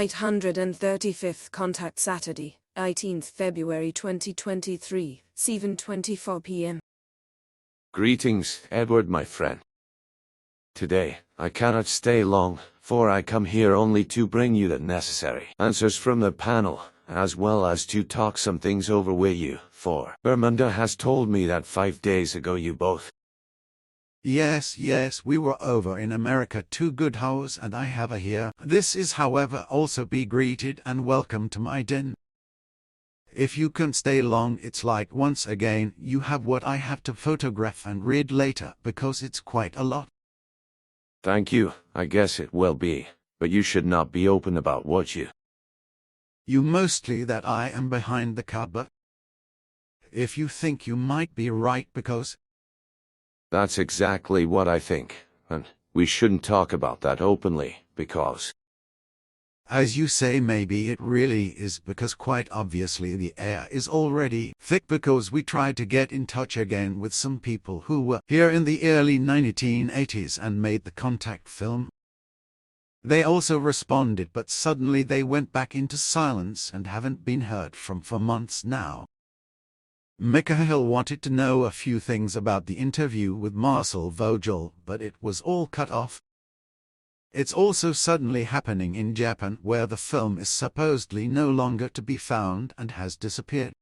835th Contact Saturday, 18th February 2023, 7:24 p.m. Greetings, Edward my friend. Today, I cannot stay long, for I come here only to bring you the necessary answers from the panel, as well as to talk some things over with you, for Bermunda has told me that 5 days ago you both. Yes, we were over in America 2 good hours and I have a here. This is however also be greeted and welcome to my den. If you can stay long, it's like once again you have what I have to photograph and read later, because it's quite a lot. Thank you, I guess it will be, but you should not be open about what you mostly that I am behind the cupboard. If you think you might be right, because that's exactly what I think, and we shouldn't talk about that openly, because as you say, maybe it really is, because quite obviously the air is already thick, because we tried to get in touch again with some people who were here in the early 1980s and made the Contact film. They also responded, but suddenly they went back into silence and haven't been heard from for months now. Mikhail wanted to know a few things about the interview with Marcel Vogel, but it was all cut off. It's also suddenly happening in Japan, where the film is supposedly no longer to be found and has disappeared.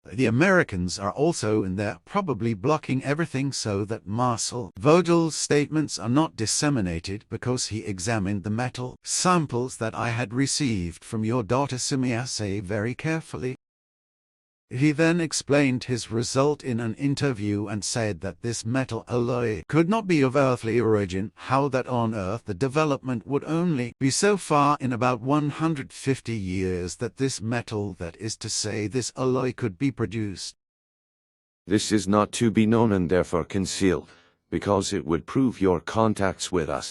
The Americans are also in there, probably blocking everything so that Marcel Vogel's statements are not disseminated, because he examined the metal samples that I had received from your daughter Simiase very carefully. He then explained his result in an interview and said that this metal alloy could not be of earthly origin, how that on Earth the development would only be so far in about 150 years that this metal, that is to say this alloy, could be produced. This is not to be known and therefore concealed, because it would prove your contacts with us.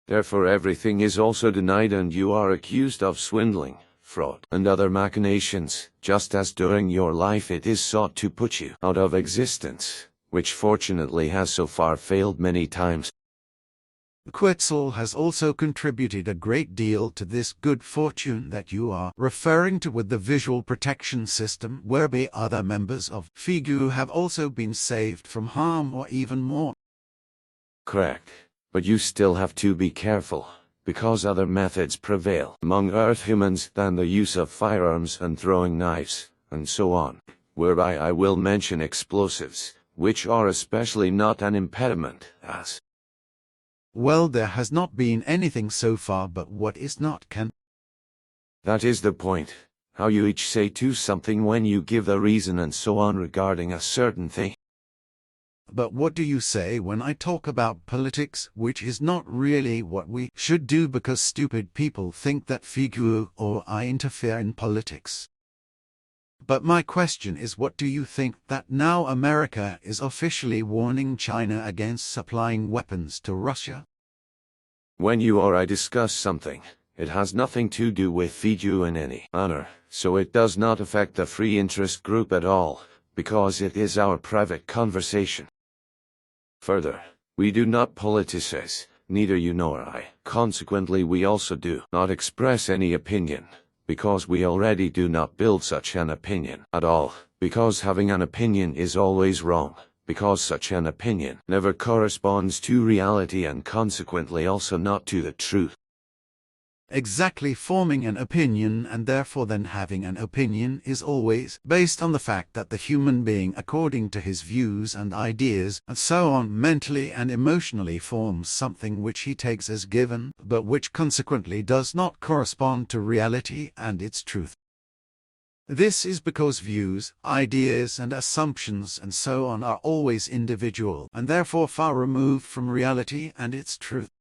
Therefore everything is also denied and you are accused of swindling, fraud, and other machinations, just as during your life it is sought to put you out of existence, which fortunately has so far failed many times. Quetzal has also contributed a great deal to this good fortune that you are referring to with the visual protection system, whereby other members of Figu have also been saved from harm or even more. Correct, but you still have to be careful, because other methods prevail among Earth humans than the use of firearms and throwing knives, and so on, whereby I will mention explosives, which are especially not an impediment, as well, there has not been anything so far, but what is not can. That is the point, how you each say to something when you give the reason and so on regarding a certain thing. But what do you say when I talk about politics, which is not really what we should do, because stupid people think that Figu or I interfere in politics? But my question is, what do you think that now America is officially warning China against supplying weapons to Russia? When you or I discuss something, it has nothing to do with Figu in any manner, so it does not affect the free interest group at all, because it is our private conversation. Further, we do not politicize, neither you nor I. Consequently, we also do not express any opinion, because we already do not build such an opinion at all, because having an opinion is always wrong, because such an opinion never corresponds to reality and consequently also not to the truth. Exactly, forming an opinion and therefore then having an opinion is always based on the fact that the human being, according to his views and ideas and so on, mentally and emotionally forms something which he takes as given, but which consequently does not correspond to reality and its truth. This is because views, ideas and assumptions and so on are always individual and therefore far removed from reality and its truth.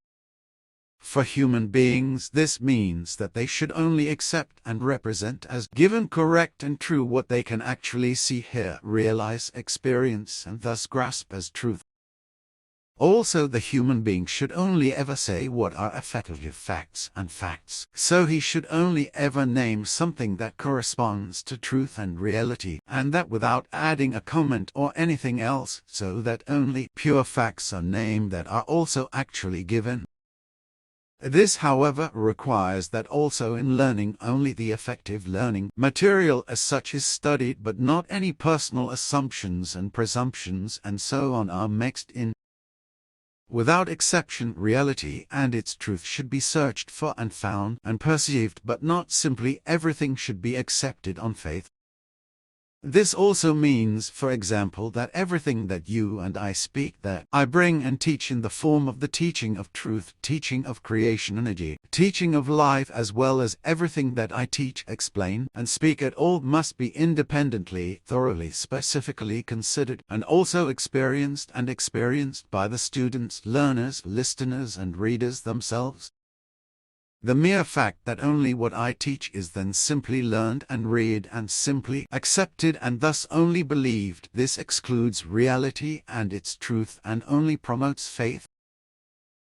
For human beings, this means that they should only accept and represent as given, correct and true, what they can actually see, hear, realize, experience, and thus grasp as truth. Also, the human being should only ever say what are effective facts and facts, so he should only ever name something that corresponds to truth and reality, and that without adding a comment or anything else, so that only pure facts are named that are also actually given. This, however, requires that also in learning only the effective learning material as such is studied, but not any personal assumptions and presumptions and so on are mixed in. Without exception, reality and its truth should be searched for and found and perceived, but not simply everything should be accepted on faith. This also means, for example, that everything that you and I speak, that I bring and teach in the form of the teaching of truth, teaching of creation energy, teaching of life, as well as everything that I teach, explain, and speak at all must be independently, thoroughly, specifically considered, and also experienced by the students, learners, listeners, and readers themselves. The mere fact that only what I teach is then simply learned and read and simply accepted and thus only believed, this excludes reality and its truth and only promotes faith.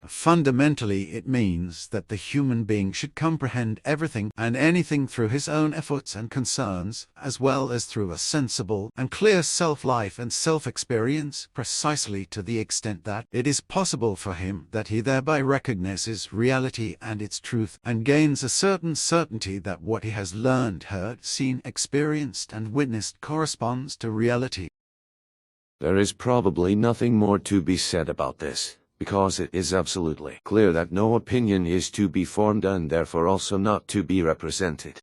Fundamentally, it means that the human being should comprehend everything and anything through his own efforts and concerns, as well as through a sensible and clear self-life and self-experience, precisely to the extent that it is possible for him, that he thereby recognizes reality and its truth, and gains a certain certainty that what he has learned, heard, seen, experienced, and witnessed corresponds to reality. There is probably nothing more to be said about this, because it is absolutely clear that no opinion is to be formed and therefore also not to be represented.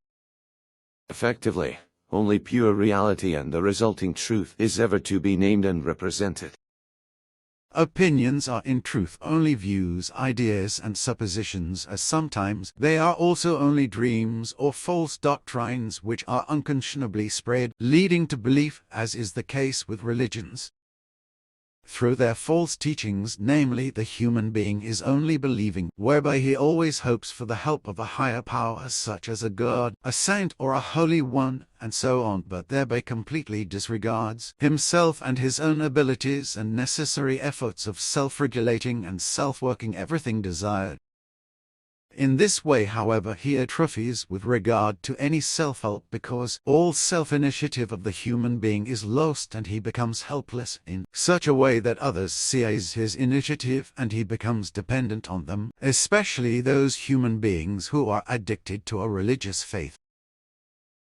Effectively, only pure reality and the resulting truth is ever to be named and represented. Opinions are in truth only views, ideas, and suppositions, as sometimes they are also only dreams or false doctrines which are unconscionably spread, leading to belief, as is the case with religions. Through their false teachings, namely, the human being is only believing, whereby he always hopes for the help of a higher power such as a god, a saint, or a holy one, and so on, but thereby completely disregards himself and his own abilities and necessary efforts of self-regulating and self-working everything desired. In this way, however, he atrophies with regard to any self-help, because all self-initiative of the human being is lost and he becomes helpless in such a way that others seize his initiative and he becomes dependent on them, especially those human beings who are addicted to a religious faith.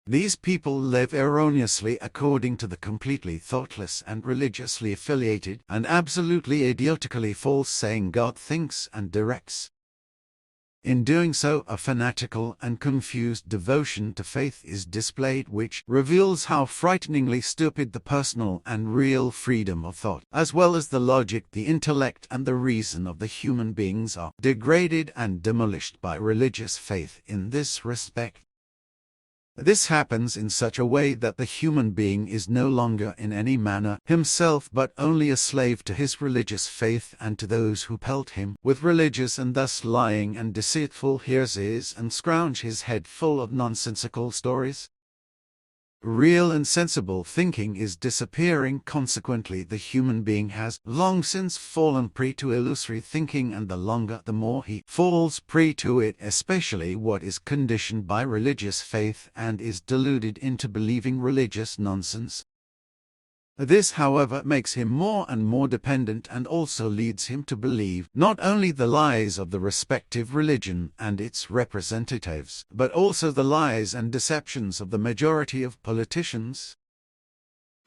These people live erroneously according to the completely thoughtless and religiously affiliated and absolutely idiotically false saying God thinks and directs. In doing so, a fanatical and confused devotion to faith is displayed, which reveals how frighteningly stupid the personal and real freedom of thought, as well as the logic, the intellect, and the reason of the human beings are degraded and demolished by religious faith in this respect. This happens in such a way that the human being is no longer in any manner himself, but only a slave to his religious faith and to those who pelt him with religious and thus lying and deceitful hearsays and scrounge his head full of nonsensical stories. Real and sensible thinking is disappearing. Consequently, the human being has long since fallen prey to illusory thinking, and the longer the more he falls prey to it, especially what is conditioned by religious faith and is deluded into believing religious nonsense. This, however, makes him more and more dependent and also leads him to believe not only the lies of the respective religion and its representatives, but also the lies and deceptions of the majority of politicians.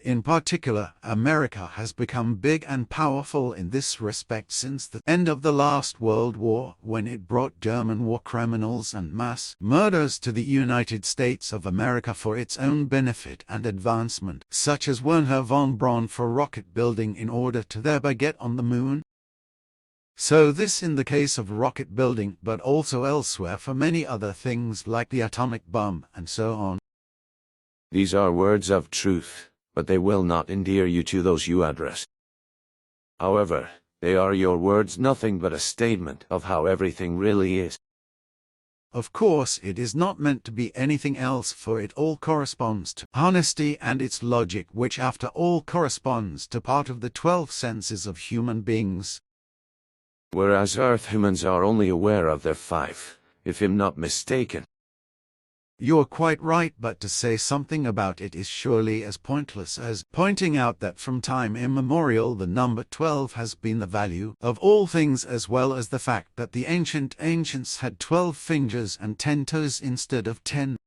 In particular, America has become big and powerful in this respect since the end of the last World War, when it brought German war criminals and mass murders to the United States of America for its own benefit and advancement, such as Wernher von Braun for rocket building in order to thereby get on the moon. So this in the case of rocket building, but also elsewhere for many other things like the atomic bomb and so on. These are words of truth, but they will not endear you to those you address. However, they are your words, nothing but a statement of how everything really is. Of course, it is not meant to be anything else, for it all corresponds to honesty and its logic, which after all corresponds to part of the 12 senses of human beings. Whereas Earth humans are only aware of their 5, if I'm not mistaken. You're quite right, but to say something about it is surely as pointless as pointing out that from time immemorial the number 12 has been the value of all things, as well as the fact that the ancients had 12 fingers and 10 toes instead of 10.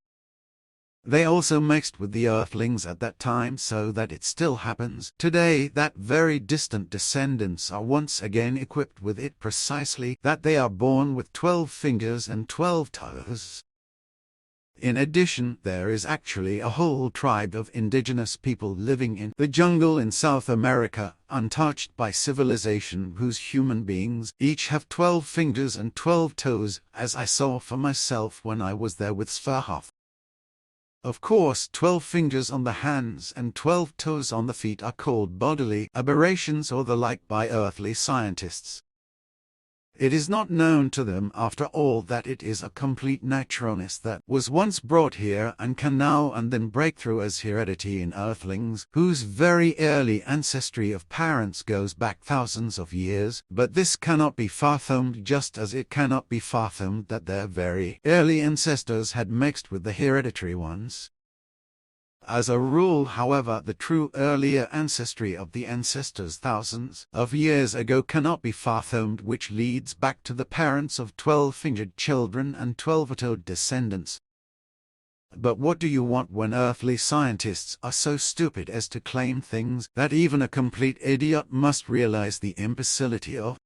They also mixed with the earthlings at that time, so that it still happens today that very distant descendants are once again equipped with it, precisely that they are born with 12 fingers and 12 toes. In addition, there is actually a whole tribe of indigenous people living in the jungle in South America, untouched by civilization, whose human beings each have 12 fingers and 12 toes, as I saw for myself when I was there with Sverhoff. Of course, 12 fingers on the hands and 12 toes on the feet are called bodily aberrations or the like by earthly scientists. It is not known to them, after all, that it is a complete naturalness that was once brought here and can now and then break through as heredity in earthlings, whose very early ancestry of parents goes back thousands of years, but this cannot be fathomed, just as it cannot be fathomed that their very early ancestors had mixed with the hereditary ones. As a rule, however, the true earlier ancestry of the ancestors thousands of years ago cannot be fathomed, which leads back to the parents of 12-fingered children and 12-toed descendants. But what do you want when earthly scientists are so stupid as to claim things that even a complete idiot must realize the imbecility of?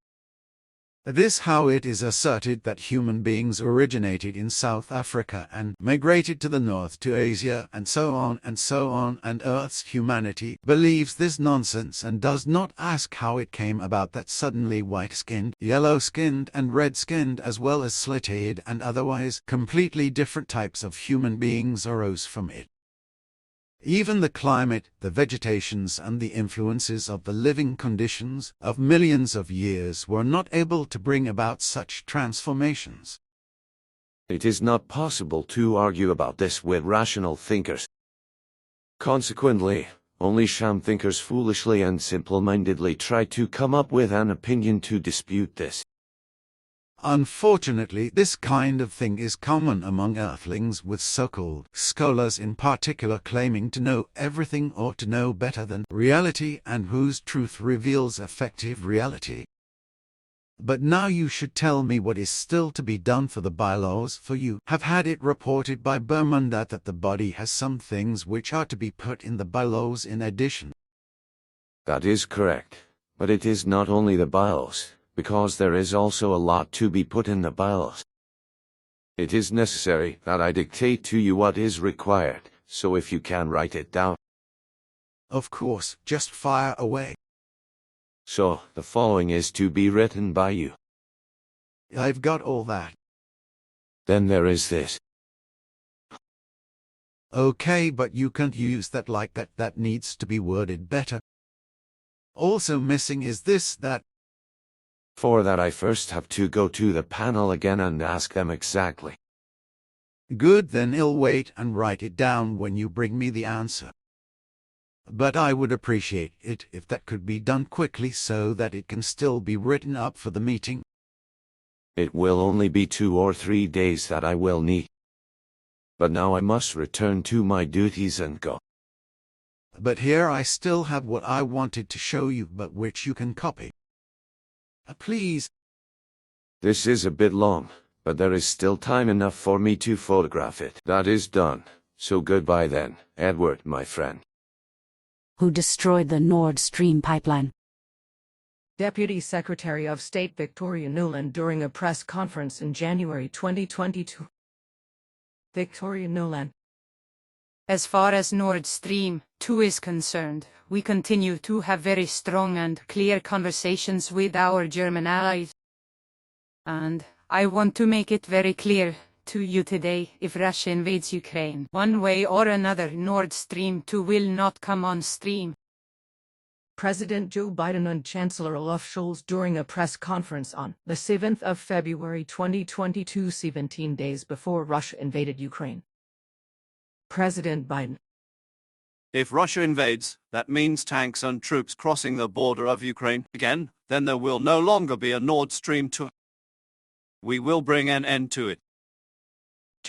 This how it is asserted that human beings originated in South Africa and migrated to the north to Asia, and so on, and Earth's humanity believes this nonsense and does not ask how it came about that suddenly white-skinned, yellow-skinned, and red-skinned, as well as slit-eyed and otherwise completely different types of human beings arose from it. Even the climate, the vegetations, and the influences of the living conditions of millions of years were not able to bring about such transformations. It is not possible to argue about this with rational thinkers. Consequently, only sham thinkers foolishly and simple-mindedly try to come up with an opinion to dispute this. Unfortunately, this kind of thing is common among earthlings, with so-called scholars in particular claiming to know everything or to know better than reality, and whose truth reveals effective reality. But now you should tell me what is still to be done for the bylaws, for you have had it reported by Bermunda that the body has some things which are to be put in the bylaws in addition. That is correct, but it is not only the bylaws, because there is also a lot to be put in the bylaws. It is necessary that I dictate to you what is required, so if you can write it down. Of course, just fire away. So, the following is to be written by you. I've got all that. Then there is this. Okay, but you can't use that like that. That needs to be worded better. Also missing is this, that. For that I first have to go to the panel again and ask them exactly. Good, then I'll wait and write it down when you bring me the answer. But I would appreciate it if that could be done quickly so that it can still be written up for the meeting. It will only be 2 or 3 days that I will need. But now I must return to my duties and go. But here I still have what I wanted to show you, but which you can copy. Please. This is a bit long, but there is still time enough for me to photograph it. That is done, so goodbye then, Edward, my friend. Who destroyed the Nord Stream pipeline? Deputy Secretary of State Victoria Nuland during a press conference in January 2022. Victoria Nuland. As far as Nord Stream 2 is concerned, we continue to have very strong and clear conversations with our German allies. And I want to make it very clear to you today, if Russia invades Ukraine, one way or another, Nord Stream 2 will not come on stream. President Joe Biden and Chancellor Olaf Scholz during a press conference on the 7th of February 2022, 17 days before Russia invaded Ukraine. President Biden. If Russia invades, that means tanks and troops crossing the border of Ukraine again, then there will no longer be a Nord Stream 2. We will bring an end to it.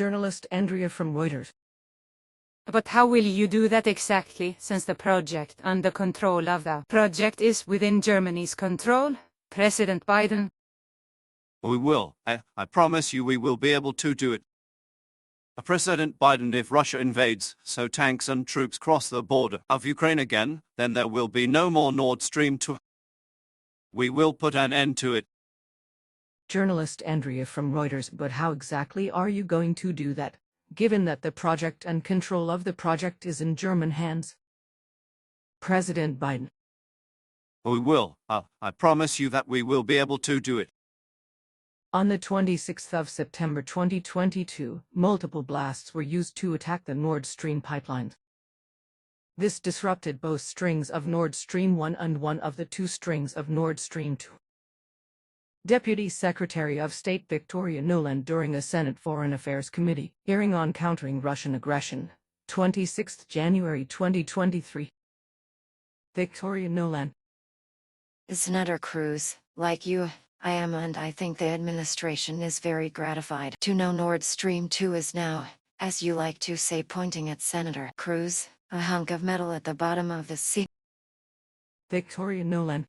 Journalist Andrea from Reuters. But how will you do that exactly, since the project and the control of the project is within Germany's control, President Biden? We will. I promise you we will be able to do it. President Biden, if Russia invades, so tanks and troops cross the border of Ukraine again, then there will be no more Nord Stream 2. We will put an end to it. Journalist Andrea from Reuters. But how exactly are you going to do that, given that the project and control of the project is in German hands? President Biden. We will. I promise you that we will be able to do it. On the 26th of September 2022, multiple blasts were used to attack the Nord Stream pipelines. This disrupted both strings of Nord Stream 1 and one of the two strings of Nord Stream 2. Deputy Secretary of State Victoria Nuland during a Senate Foreign Affairs Committee hearing on countering Russian aggression, 26 January 2023. Victoria Nuland. Senator Cruz, like you, I am, and I think the administration is very gratified to know Nord Stream 2 is now, as you like to say, pointing at Senator Cruz, a hunk of metal at the bottom of the sea. Victoria Nuland.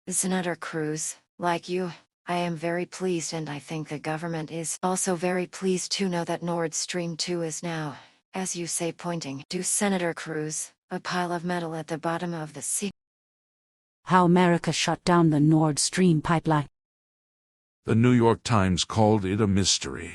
Senator Cruz, like you, I am very pleased, and I think the government is also very pleased to know that Nord Stream 2 is now, as you say, pointing to Senator Cruz, a pile of metal at the bottom of the sea. How America shut down the Nord Stream pipeline. The New York Times called it a mystery,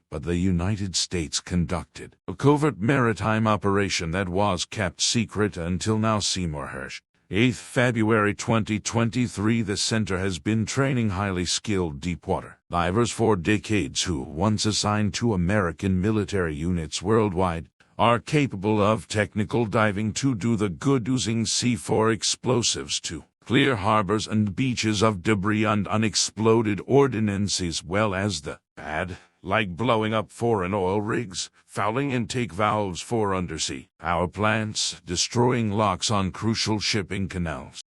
but the United States conducted a covert maritime operation that was kept secret until now. Seymour Hersh. 8 February 2023. The center has been training highly skilled deepwater divers for decades who, once assigned to American military units worldwide, are capable of technical diving to do the good, using C4 explosives to clear harbors and beaches of debris and unexploded ordnance, as well as the bad, like blowing up foreign oil rigs, fouling intake valves for undersea power plants, destroying locks on crucial shipping canals.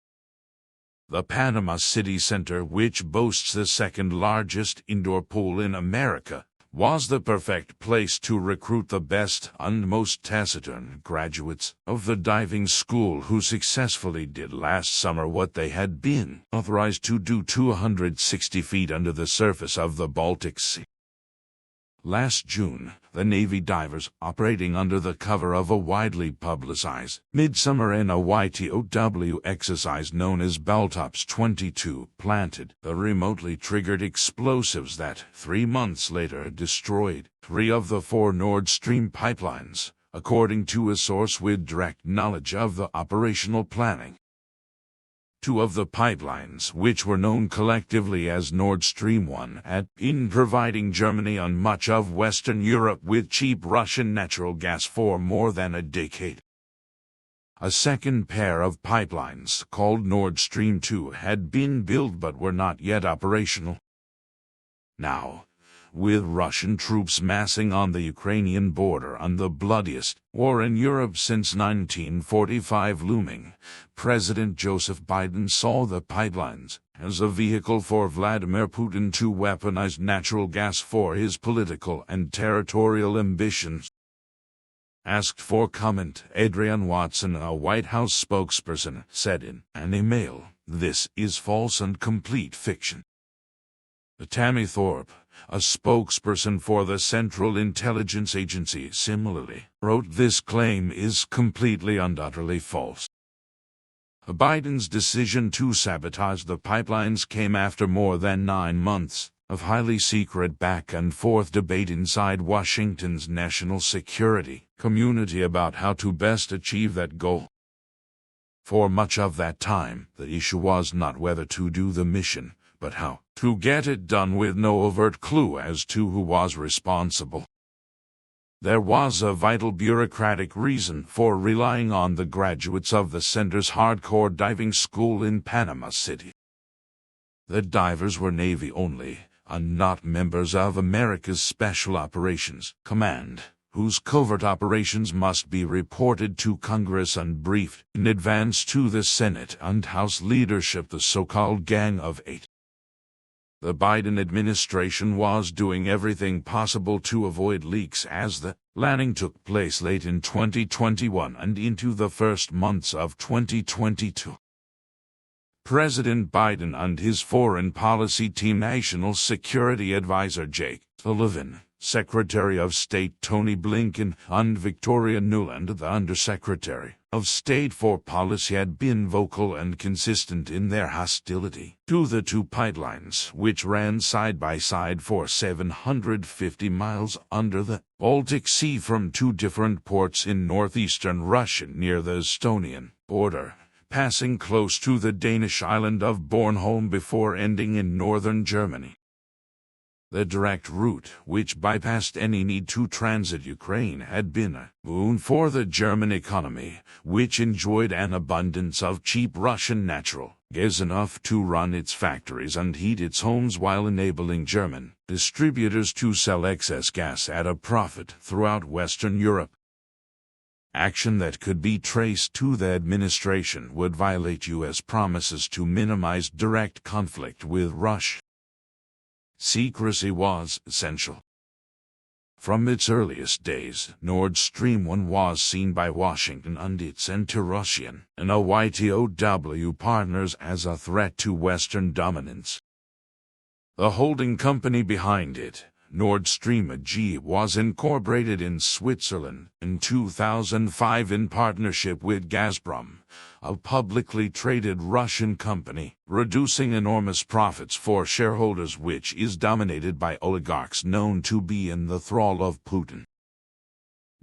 The Panama City Center, which boasts the second-largest indoor pool in America, was the perfect place to recruit the best and most taciturn graduates of the diving school who successfully did last summer what they had been authorized to do 260 feet under the surface of the Baltic Sea. Last June, the Navy divers, operating under the cover of a widely publicized midsummer NYTOW exercise known as Baltops 22, planted the remotely triggered explosives that 3 months later destroyed 3 of the 4 Nord Stream pipelines, according to a source with direct knowledge of the operational planning. 2 of the pipelines, which were known collectively as Nord Stream 1, had been providing Germany and much of Western Europe with cheap Russian natural gas for more than a decade. A second pair of pipelines, called Nord Stream 2, had been built but were not yet operational. Now, with Russian troops massing on the Ukrainian border and the bloodiest war in Europe since 1945 looming, President Joseph Biden saw the pipelines as a vehicle for Vladimir Putin to weaponize natural gas for his political and territorial ambitions. Asked for comment, Adrienne Watson, a White House spokesperson, said in an email, "This is false and complete fiction." Tammy Thorpe, a spokesperson for the Central Intelligence Agency, similarly wrote, "This claim is completely and utterly false." Biden's decision to sabotage the pipelines came after more than 9 months of highly secret back-and-forth debate inside Washington's national security community about how to best achieve that goal. For much of that time, the issue was not whether to do the mission, but how to get it done, with no overt clue as to who was responsible. There was a vital bureaucratic reason for relying on the graduates of the center's hardcore diving school in Panama City. The divers were Navy only, and not members of America's Special Operations Command, whose covert operations must be reported to Congress and briefed in advance to the Senate and House leadership, the so-called Gang of Eight. The Biden administration was doing everything possible to avoid leaks as the landing took place late in 2021 and into the first months of 2022. President Biden and his foreign policy team, National Security Advisor Jake Sullivan, Secretary of State Tony Blinken, and Victoria Nuland, the Undersecretary of State for Policy, had been vocal and consistent in their hostility to the two pipelines, which ran side by side for 750 miles under the Baltic Sea from two different ports in northeastern Russia near the Estonian border, passing close to the Danish island of Bornholm before ending in northern Germany. The direct route, which bypassed any need to transit Ukraine, had been a boon for the German economy, which enjoyed an abundance of cheap Russian natural gas enough to run its factories and heat its homes, while enabling German distributors to sell excess gas at a profit throughout Western Europe. Action that could be traced to the administration would violate U.S. promises to minimize direct conflict with Russia. Secrecy was essential. From its earliest days, Nord Stream 1 was seen by Washington and its anti-Russian and YTOW partners as a threat to Western dominance. The holding company behind it, Nord Stream AG, was incorporated in Switzerland in 2005 in partnership with Gazprom, a publicly traded Russian company, reducing enormous profits for shareholders, which is dominated by oligarchs known to be in the thrall of Putin.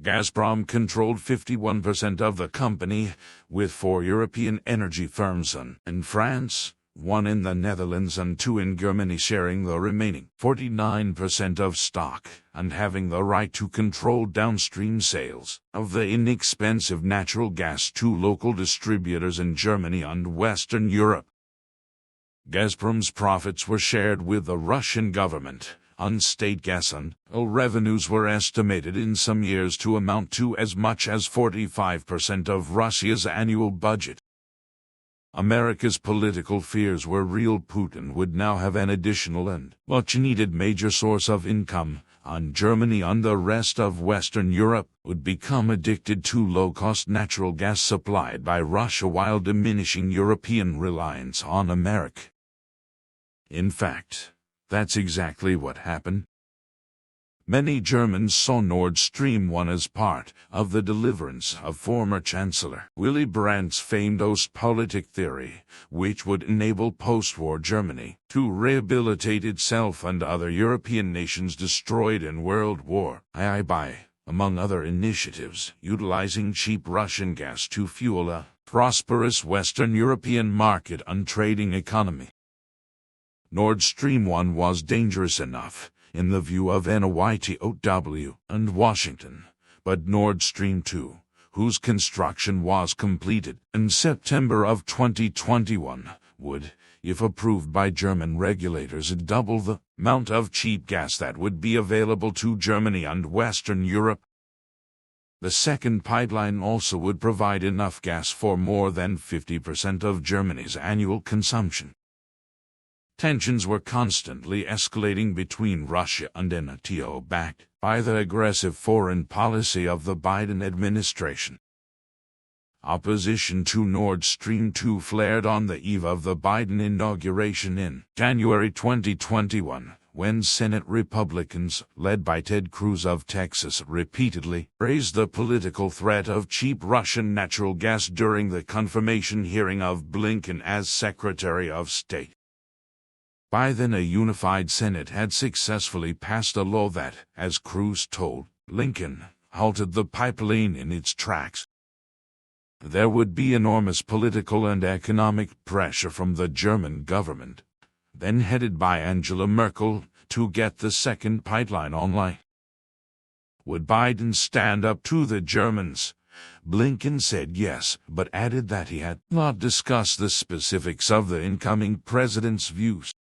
Gazprom controlled 51% of the company, with 4 European energy firms in France, 1 in the Netherlands and 2 in Germany sharing the remaining 49% of stock, and having the right to control downstream sales of the inexpensive natural gas to local distributors in Germany and Western Europe. Gazprom's profits were shared with the Russian government, and state gas and oil revenues were estimated in some years to amount to as much as 45% of Russia's annual budget. America's political fears were real. Putin would now have an additional and much-needed major source of income, and Germany and the rest of Western Europe would become addicted to low-cost natural gas supplied by Russia while diminishing European reliance on America. In fact, that's exactly what happened. Many Germans saw Nord Stream 1 as part of the deliverance of former Chancellor Willy Brandt's famed Ostpolitik theory, which would enable post-war Germany to rehabilitate itself and other European nations destroyed in World War II by, among other initiatives, utilizing cheap Russian gas to fuel a prosperous Western European market and trading economy. Nord Stream 1 was dangerous enough, in the view of NYTOW and Washington, but Nord Stream 2, whose construction was completed in September of 2021, would, if approved by German regulators, double the amount of cheap gas that would be available to Germany and Western Europe. The second pipeline also would provide enough gas for more than 50% of Germany's annual consumption. Tensions were constantly escalating between Russia and NATO, backed by the aggressive foreign policy of the Biden administration. Opposition to Nord Stream 2 flared on the eve of the Biden inauguration in January 2021, when Senate Republicans, led by Ted Cruz of Texas, repeatedly raised the political threat of cheap Russian natural gas during the confirmation hearing of Blinken as Secretary of State. By then, a unified Senate had successfully passed a law that, as Cruz told Blinken, halted the pipeline in its tracks. There would be enormous political and economic pressure from the German government, then headed by Angela Merkel, to get the second pipeline online. Would Biden stand up to the Germans? Blinken said yes, but added that he had not discussed the specifics of the incoming president's views.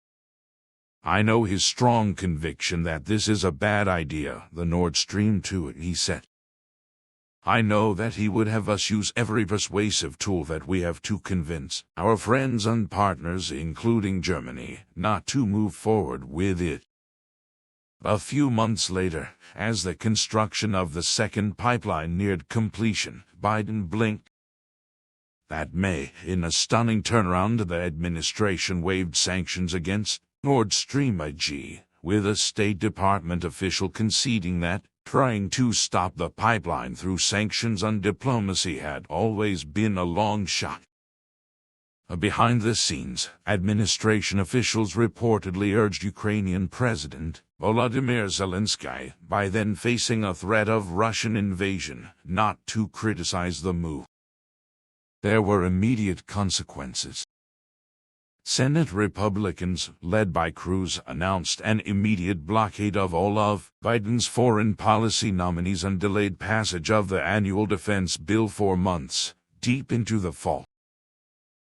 "I know his strong conviction that this is a bad idea, the Nord Stream 2, he said. I know that he would have us use every persuasive tool that we have to convince our friends and partners, including Germany, not to move forward with it. A few months later, as the construction of the second pipeline neared completion, Biden blinked. That May, in a stunning turnaround, the administration waived sanctions against Nord Stream AG, with a State Department official conceding that trying to stop the pipeline through sanctions and diplomacy had always been a long shot. Behind the scenes, administration officials reportedly urged Ukrainian President Volodymyr Zelensky, by then facing a threat of Russian invasion, not to criticize the move. There were immediate consequences. Senate Republicans, led by Cruz, announced an immediate blockade of all of Biden's foreign policy nominees and delayed passage of the annual defense bill for months, deep into the fall.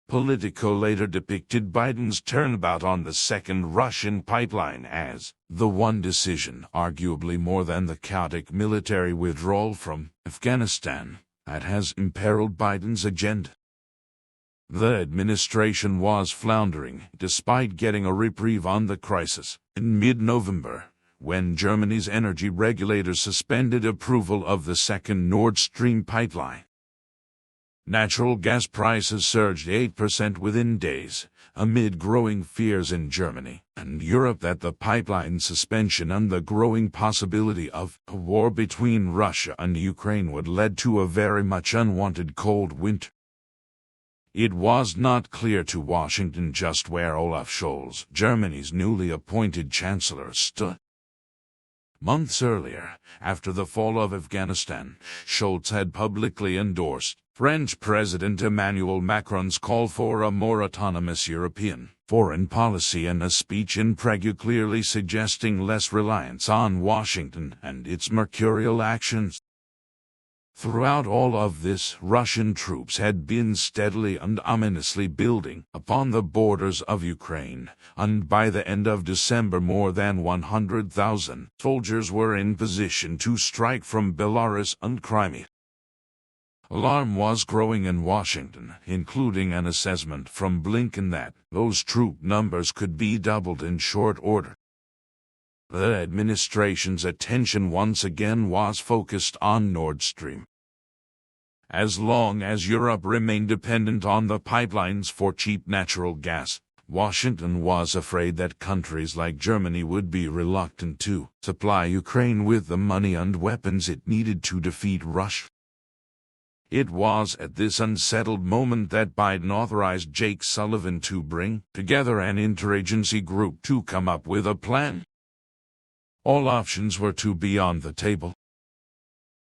Politico later depicted Biden's turnabout on the second Russian pipeline as the one decision, arguably more than the chaotic military withdrawal from Afghanistan, that has imperiled Biden's agenda. The administration was floundering, despite getting a reprieve on the crisis, in mid-November, when Germany's energy regulators suspended approval of the second Nord Stream pipeline. Natural gas prices surged 8% within days, amid growing fears in Germany and Europe that the pipeline suspension and the growing possibility of a war between Russia and Ukraine would lead to a very much unwanted cold winter. It was not clear to Washington just where Olaf Scholz, Germany's newly appointed chancellor, stood. Months earlier, after the fall of Afghanistan, Scholz had publicly endorsed French President Emmanuel Macron's call for a more autonomous European foreign policy in a speech in Prague, clearly suggesting less reliance on Washington and its mercurial actions. Throughout all of this, Russian troops had been steadily and ominously building upon the borders of Ukraine, and by the end of December more than 100,000 soldiers were in position to strike from Belarus and Crimea. Alarm was growing in Washington, including an assessment from Blinken that those troop numbers could be doubled in short order. The administration's attention once again was focused on Nord Stream. As long as Europe remained dependent on the pipelines for cheap natural gas, Washington was afraid that countries like Germany would be reluctant to supply Ukraine with the money and weapons it needed to defeat Russia. It was at this unsettled moment that Biden authorized Jake Sullivan to bring together an interagency group to come up with a plan. All options were to be on the table,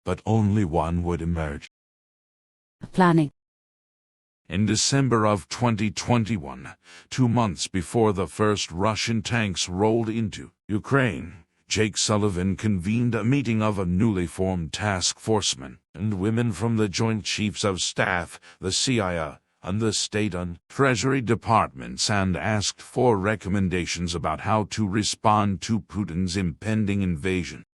but only one would emerge. Planning. In December of 2021, 2 months before the first Russian tanks rolled into Ukraine, Jake Sullivan convened a meeting of a newly formed task force men and women from the Joint Chiefs of Staff, the CIA, and the State and Treasury Departments, and asked for recommendations about how to respond to Putin's impending invasion.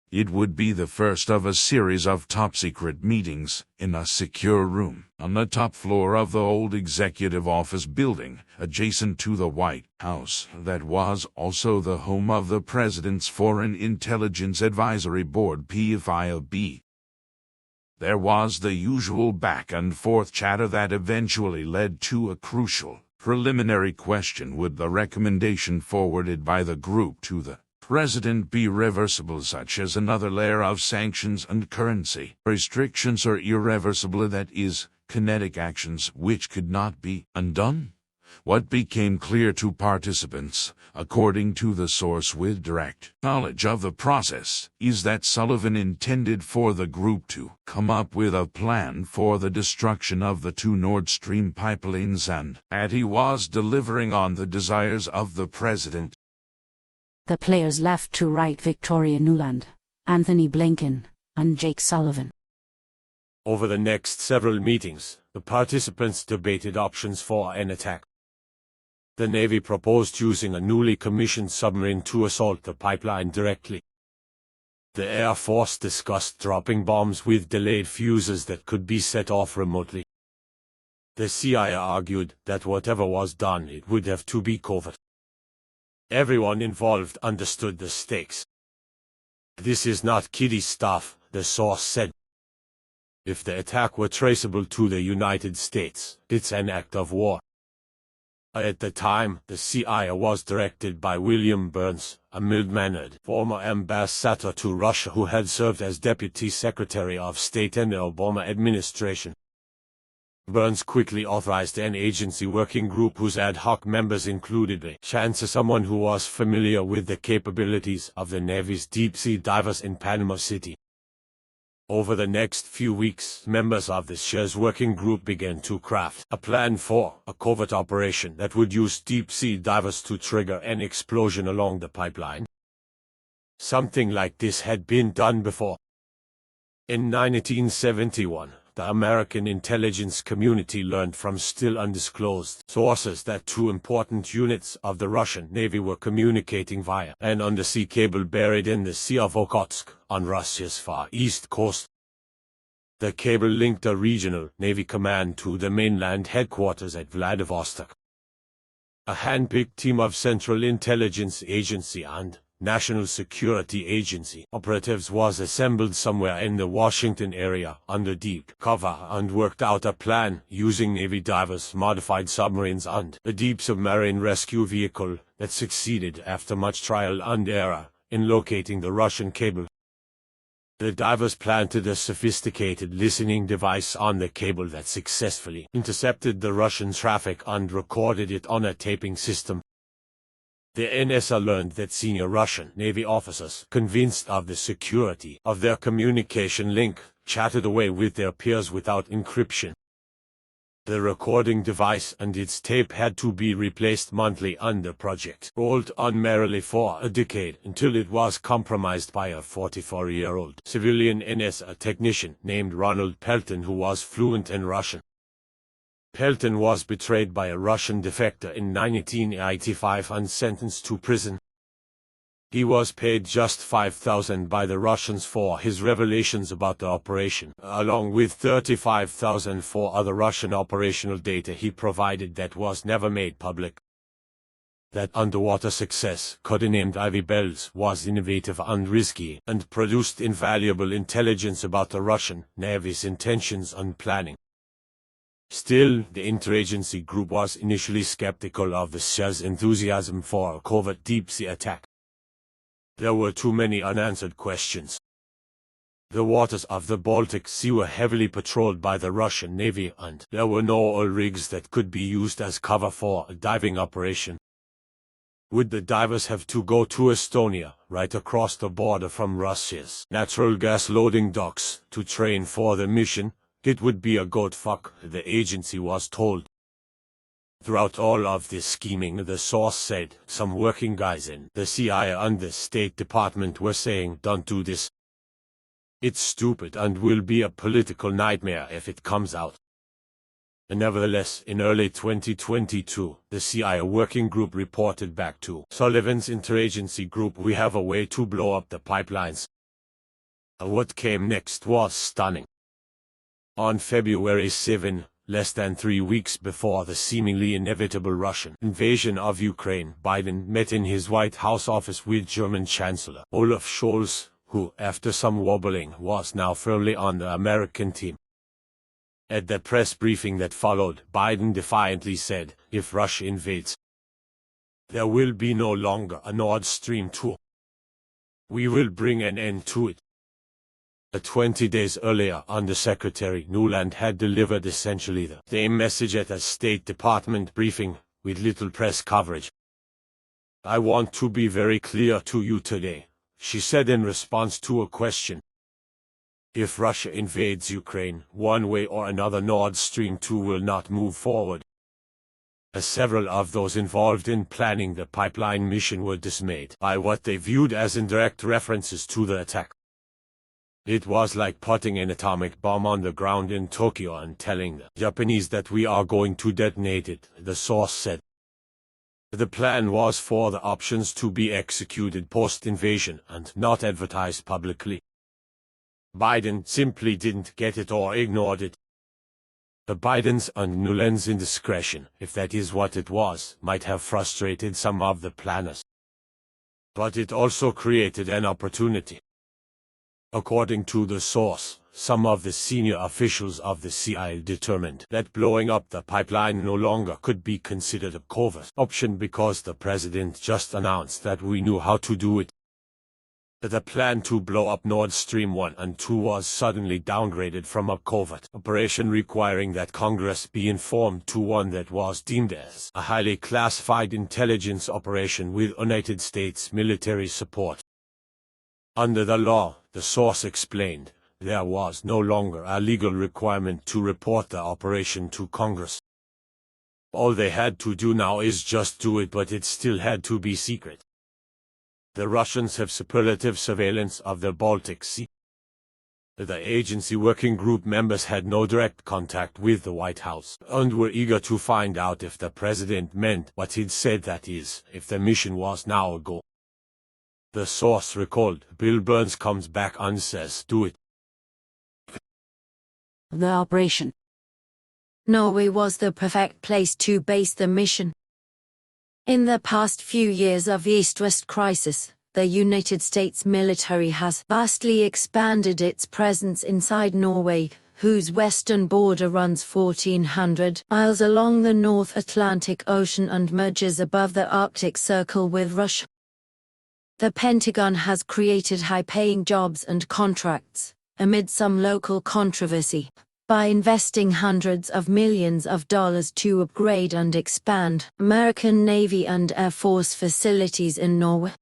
It would be the first of a series of top-secret meetings in a secure room on the top floor of the old executive office building adjacent to the White House that was also the home of the President's Foreign Intelligence Advisory Board (PFIB). There was the usual back-and-forth chatter that eventually led to a crucial preliminary question: would the recommendation forwarded by the group to the President be reversible, such as another layer of sanctions and currency restrictions, or irreversible, that is, kinetic actions which could not be undone? What became clear to participants, according to the source with direct knowledge of the process, is that Sullivan intended for the group to come up with a plan for the destruction of the 2 Nord Stream pipelines, and that he was delivering on the desires of the president. The players left to right: Victoria Nuland, Anthony Blinken, and Jake Sullivan. Over the next several meetings, the participants debated options for an attack. The Navy proposed using a newly commissioned submarine to assault the pipeline directly. The Air Force discussed dropping bombs with delayed fuses that could be set off remotely. The CIA argued that whatever was done, it would have to be covert. Everyone involved understood the stakes. "This is not kiddie stuff," the source said. "If the attack were traceable to the United States, it's an act of war." At the time, the CIA was directed by William Burns, a mild-mannered former ambassador to Russia who had served as Deputy Secretary of State in the Obama administration. Burns quickly authorized an agency working group whose ad hoc members included a chance someone who was familiar with the capabilities of the Navy's deep-sea divers in Panama City. Over the next few weeks, members of the SHARES working group began to craft a plan for a covert operation that would use deep-sea divers to trigger an explosion along the pipeline. Something like this had been done before. In 1971, the American intelligence community learned from still undisclosed sources that two important units of the Russian Navy were communicating via an undersea cable buried in the Sea of Okhotsk on Russia's far east coast. The cable linked the regional Navy command to the mainland headquarters at Vladivostok. A hand-picked team of Central Intelligence Agency and National Security Agency operatives was assembled somewhere in the Washington area under deep cover and worked out a plan using Navy divers, modified submarines and a deep submarine rescue vehicle that succeeded after much trial and error in locating the Russian cable. The divers planted a sophisticated listening device on the cable that successfully intercepted the Russian traffic and recorded it on a taping system. The NSA learned that senior Russian Navy officers, convinced of the security of their communication link, chatted away with their peers without encryption. The recording device and its tape had to be replaced monthly, and the project rolled on merrily for a decade until it was compromised by a 44-year-old civilian NSA technician named Ronald Pelton who was fluent in Russian. Pelton was betrayed by a Russian defector in 1985 and sentenced to prison. He was paid just $5,000 by the Russians for his revelations about the operation, along with $35,000 for other Russian operational data he provided that was never made public. That underwater success, codenamed Ivy Bells, was innovative and risky, and produced invaluable intelligence about the Russian Navy's intentions and planning. Still, the interagency group was initially skeptical of the SHARES' enthusiasm for a covert deep-sea attack. There were too many unanswered questions. The waters of the Baltic Sea were heavily patrolled by the Russian Navy, and there were no oil rigs that could be used as cover for a diving operation. Would the divers have to go to Estonia, right across the border from Russia's natural gas loading docks, to train for the mission? It would be a goat fuck, the agency was told. Throughout all of this scheming, the source said, some working guys in the CIA and the State Department were saying, "Don't do this. It's stupid and will be a political nightmare if it comes out." Nevertheless, in early 2022, the CIA working group reported back to Sullivan's interagency group, "We have a way to blow up the pipelines." What came next was stunning. On February 7, less than 3 weeks before the seemingly inevitable Russian invasion of Ukraine, Biden met in his White House office with German Chancellor Olaf Scholz, who, after some wobbling, was now firmly on the American team. At the press briefing that followed, Biden defiantly said, "If Russia invades, there will be no longer a Nord Stream 2. We will bring an end to it." 20 days earlier, Undersecretary Nuland had delivered essentially the same message at a State Department briefing, with little press coverage. "I want to be very clear to you today," she said in response to a question. "If Russia invades Ukraine, one way or another Nord Stream 2 will not move forward." Several of those involved in planning the pipeline mission were dismayed by what they viewed as indirect references to the attack. It was like putting an atomic bomb on the ground in Tokyo and telling the Japanese that "we are going to detonate it," the source said. The plan was for the options to be executed post-invasion and not advertised publicly. Biden simply didn't get it or ignored it. The Bidens and Nuland's indiscretion, if that is what it was, might have frustrated some of the planners. But it also created an opportunity. According to the source, some of the senior officials of the CIA determined that blowing up the pipeline no longer could be considered a covert option because the president just announced that we knew how to do it. The plan to blow up Nord Stream 1 and 2 was suddenly downgraded from a covert operation requiring that Congress be informed to one that was deemed as a highly classified intelligence operation with United States military support. Under the law, the source explained, there was no longer a legal requirement to report the operation to Congress. All they had to do now is just do it, but it still had to be secret. The Russians have superlative surveillance of the Baltic Sea. The agency working group members had no direct contact with the White House, and were eager to find out if the president meant what he'd said, that is, if the mission was now a go. The source recalled, Bill Burns comes back and says, do it. The operation. Norway was the perfect place to base the mission. In the past few years of East-West crisis, the United States military has vastly expanded its presence inside Norway, whose western border runs 1,400 miles along the North Atlantic Ocean and merges above the Arctic Circle with Russia. The Pentagon has created high-paying jobs and contracts, amid some local controversy, by investing hundreds of millions of dollars to upgrade and expand American Navy and Air Force facilities in Norway.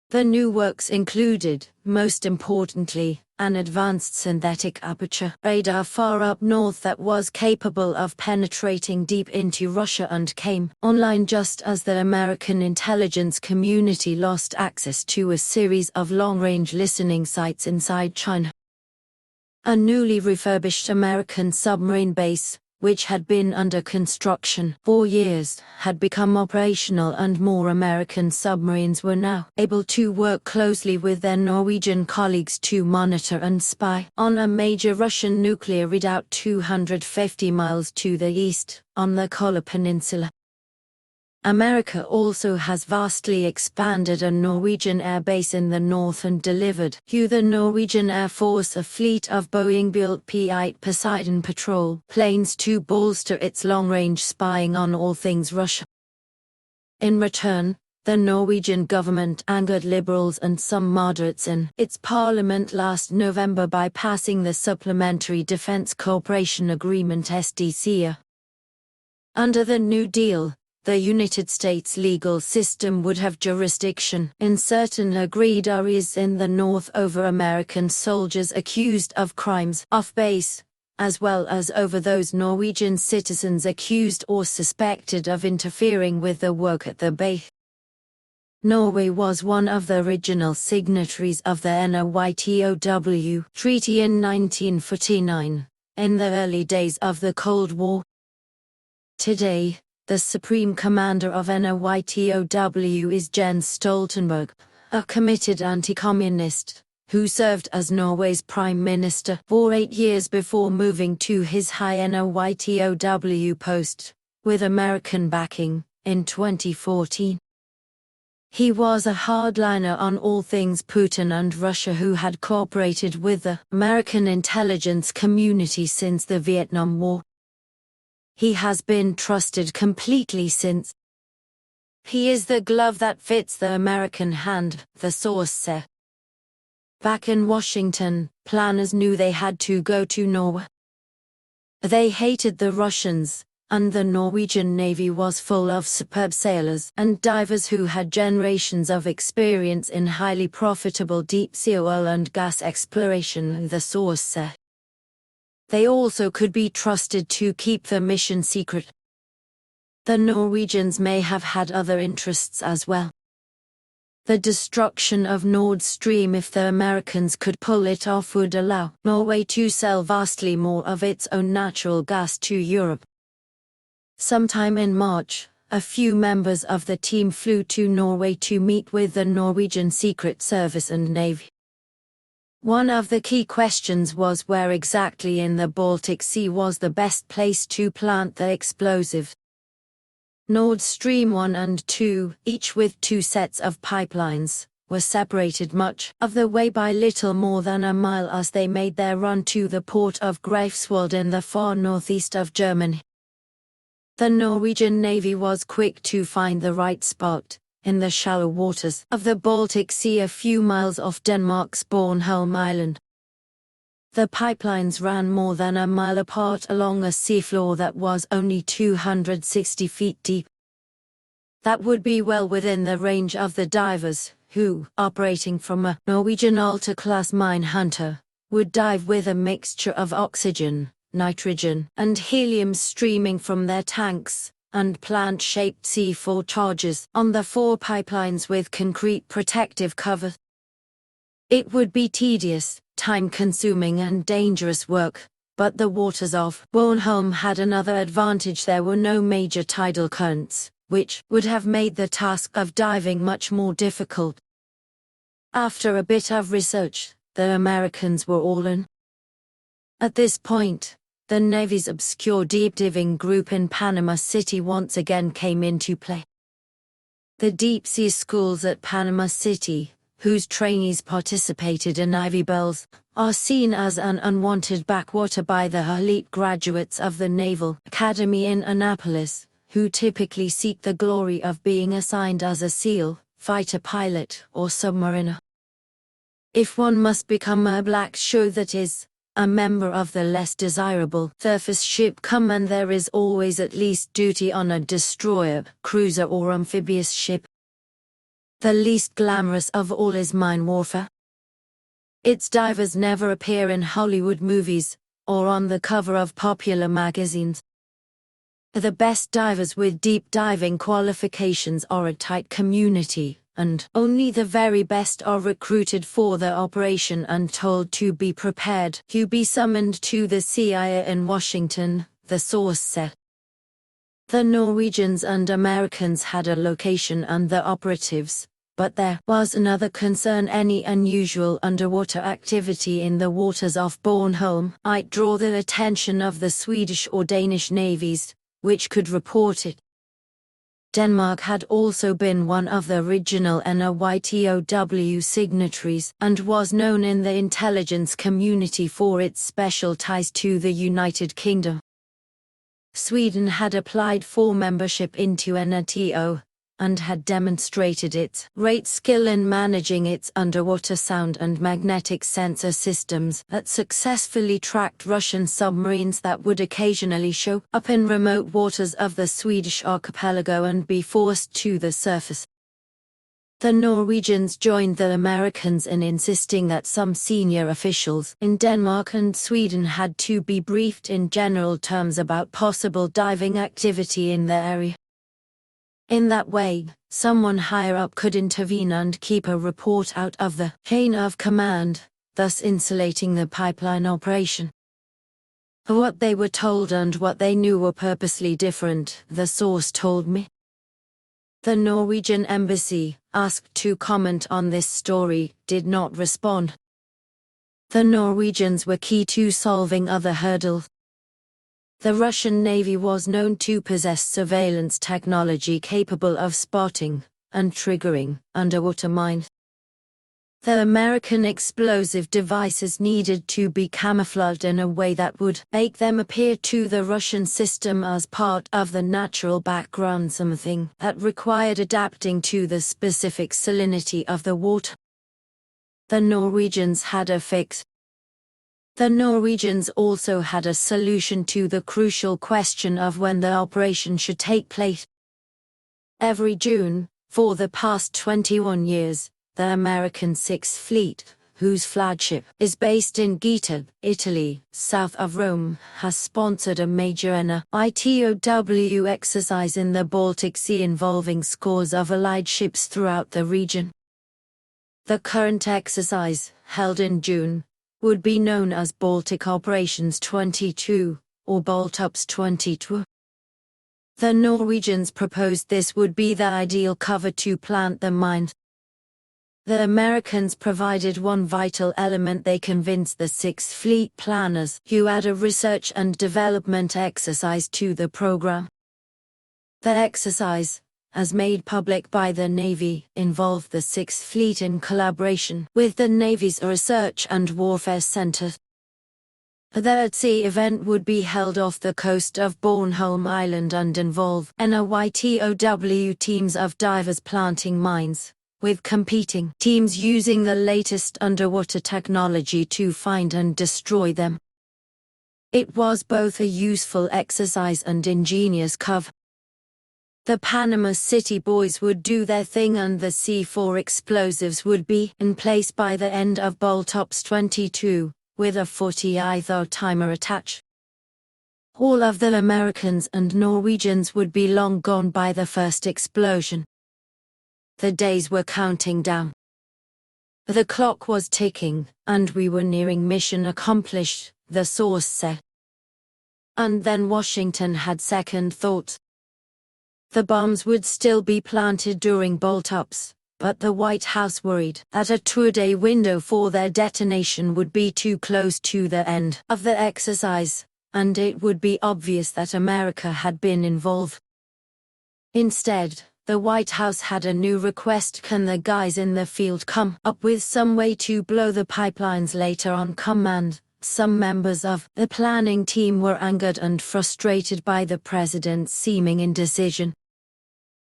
The new works included, most importantly, an advanced synthetic aperture radar far up north that was capable of penetrating deep into Russia and came online just as the American intelligence community lost access to a series of long-range listening sites inside China. A newly refurbished American submarine base, which had been under construction for years, had become operational, and more American submarines were now able to work closely with their Norwegian colleagues to monitor and spy on a major Russian nuclear redoubt 250 miles to the east, on the Kola Peninsula. America also has vastly expanded a Norwegian air base in the north and delivered to the Norwegian Air Force a fleet of Boeing-built P-8 Poseidon patrol planes to bolster its long-range spying on all things Russia. In return, the Norwegian government angered liberals and some moderates in its parliament last November by passing the Supplementary Defense Cooperation Agreement (SDCA). Under the New Deal, the United States legal system would have jurisdiction in certain agreed areas in the North over American soldiers accused of crimes off base, as well as over those Norwegian citizens accused or suspected of interfering with the work at the base. Norway was one of the original signatories of the NOYTOW Treaty in 1949, in the early days of the Cold War. Today, the Supreme Commander of NOYTOW is Jens Stoltenberg, a committed anti-communist, who served as Norway's Prime Minister for 8 years before moving to his high NOYTOW post, with American backing, in 2014. He was a hardliner on all things Putin and Russia, who had cooperated with the American intelligence community since the Vietnam War. He has been trusted completely since. He is the glove that fits the American hand, the source said. Back in Washington, planners knew they had to go to Norway. They hated the Russians, and the Norwegian Navy was full of superb sailors and divers who had generations of experience in highly profitable deep-sea oil and gas exploration, the source said. They also could be trusted to keep the mission secret. The Norwegians may have had other interests as well. The destruction of Nord Stream, if the Americans could pull it off, would allow Norway to sell vastly more of its own natural gas to Europe. Sometime in March, a few members of the team flew to Norway to meet with the Norwegian Secret Service and Navy. One of the key questions was where exactly in the Baltic Sea was the best place to plant the explosive. Nord Stream 1 and 2, each with 2 sets of pipelines, were separated much of the way by little more than a mile as they made their run to the port of Greifswald in the far northeast of Germany. The Norwegian Navy was quick to find the right spot, in the shallow waters of the Baltic Sea a few miles off Denmark's Bornholm Island. The pipelines ran more than a mile apart along a seafloor that was only 260 feet deep. That would be well within the range of the divers, who, operating from a Norwegian Alta-class mine hunter, would dive with a mixture of oxygen, nitrogen, and helium streaming from their tanks, and plant-shaped C4 charges on the 4 pipelines with concrete protective cover. It would be tedious, time-consuming and dangerous work, but the waters of Bornholm had another advantage: there were no major tidal currents, which would have made the task of diving much more difficult. After a bit of research, the Americans were all in. At this point, the Navy's obscure deep-diving group in Panama City once again came into play. The deep-sea schools at Panama City, whose trainees participated in Ivy Bells, are seen as an unwanted backwater by the elite graduates of the Naval Academy in Annapolis, who typically seek the glory of being assigned as a SEAL, fighter pilot, or submariner. If one must become a black shoe, that is, a member of the less desirable surface ship command, there is always at least duty on a destroyer, cruiser or amphibious ship. The least glamorous of all is mine warfare. Its divers never appear in Hollywood movies, or on the cover of popular magazines. The best divers with deep diving qualifications are a tight community, and only the very best are recruited for the operation and told to be prepared to be summoned to the CIA in Washington, the source said. The Norwegians and Americans had a location and the operatives, but there was another concern: any unusual underwater activity in the waters off Bornholm might draw the attention of the Swedish or Danish navies, which could report it. Denmark had also been one of the original NOYTOW signatories and was known in the intelligence community for its special ties to the United Kingdom. Sweden had applied for membership into NATO, and had demonstrated its great skill in managing its underwater sound and magnetic sensor systems that successfully tracked Russian submarines that would occasionally show up in remote waters of the Swedish archipelago and be forced to the surface. The Norwegians joined the Americans in insisting that some senior officials in Denmark and Sweden had to be briefed in general terms about possible diving activity in the area. In that way, someone higher up could intervene and keep a report out of the chain of command, thus insulating the pipeline operation. What they were told and what they knew were purposely different, the source told me. The Norwegian embassy, asked to comment on this story, did not respond. The Norwegians were key to solving other hurdles. The Russian Navy was known to possess surveillance technology capable of spotting and triggering underwater mines. The American explosive devices needed to be camouflaged in a way that would make them appear to the Russian system as part of the natural background, something that required adapting to the specific salinity of the water. The Norwegians had a fix. The Norwegians also had a solution to the crucial question of when the operation should take place. Every June, for the past 21 years, the American Sixth Fleet, whose flagship is based in Gaeta, Italy, south of Rome, has sponsored a major NOYTOW exercise in the Baltic Sea involving scores of allied ships throughout the region. The current exercise, held in June, would be known as Baltic Operations 22, or Baltops 22. The Norwegians proposed this would be the ideal cover to plant the mine. The Americans provided one vital element. They convinced the Sixth Fleet planners, who add a research and development exercise to the program. The exercise, as made public by the Navy, involved the Sixth Fleet in collaboration with the Navy's Research and Warfare Center. The at-sea event would be held off the coast of Bornholm Island and involve NOYTOW teams of divers planting mines, with competing teams using the latest underwater technology to find and destroy them. It was both a useful exercise and ingenious cover. The Panama City boys would do their thing and the C4 explosives would be in place by the end of Bolt Ops 22, with a 40-hour timer attached. All of the Americans and Norwegians would be long gone by the first explosion. The days were counting down. The clock was ticking, and we were nearing mission accomplished, the source said. And then Washington had second thoughts. The bombs would still be planted during bolt-ups, but the White House worried that a two-day window for their detonation would be too close to the end of the exercise, and it would be obvious that America had been involved. Instead, the White House had a new request: can the guys in the field come up with some way to blow the pipelines later on command? Some members of the planning team were angered and frustrated by the president's seeming indecision.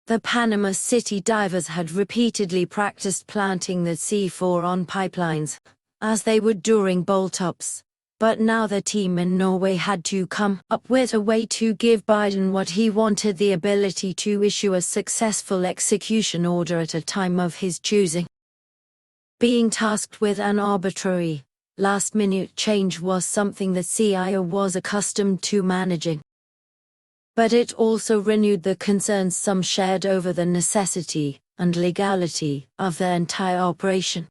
The Panama City divers had repeatedly practiced planting the C4 on pipelines, as they would during bolt-ups. But now the team in Norway had to come up with a way to give Biden what he wanted: the ability to issue a successful execution order at a time of his choosing. Being tasked with an arbitrary, last-minute change was something the CIA was accustomed to managing. But it also renewed the concerns some shared over the necessity and legality of the entire operation.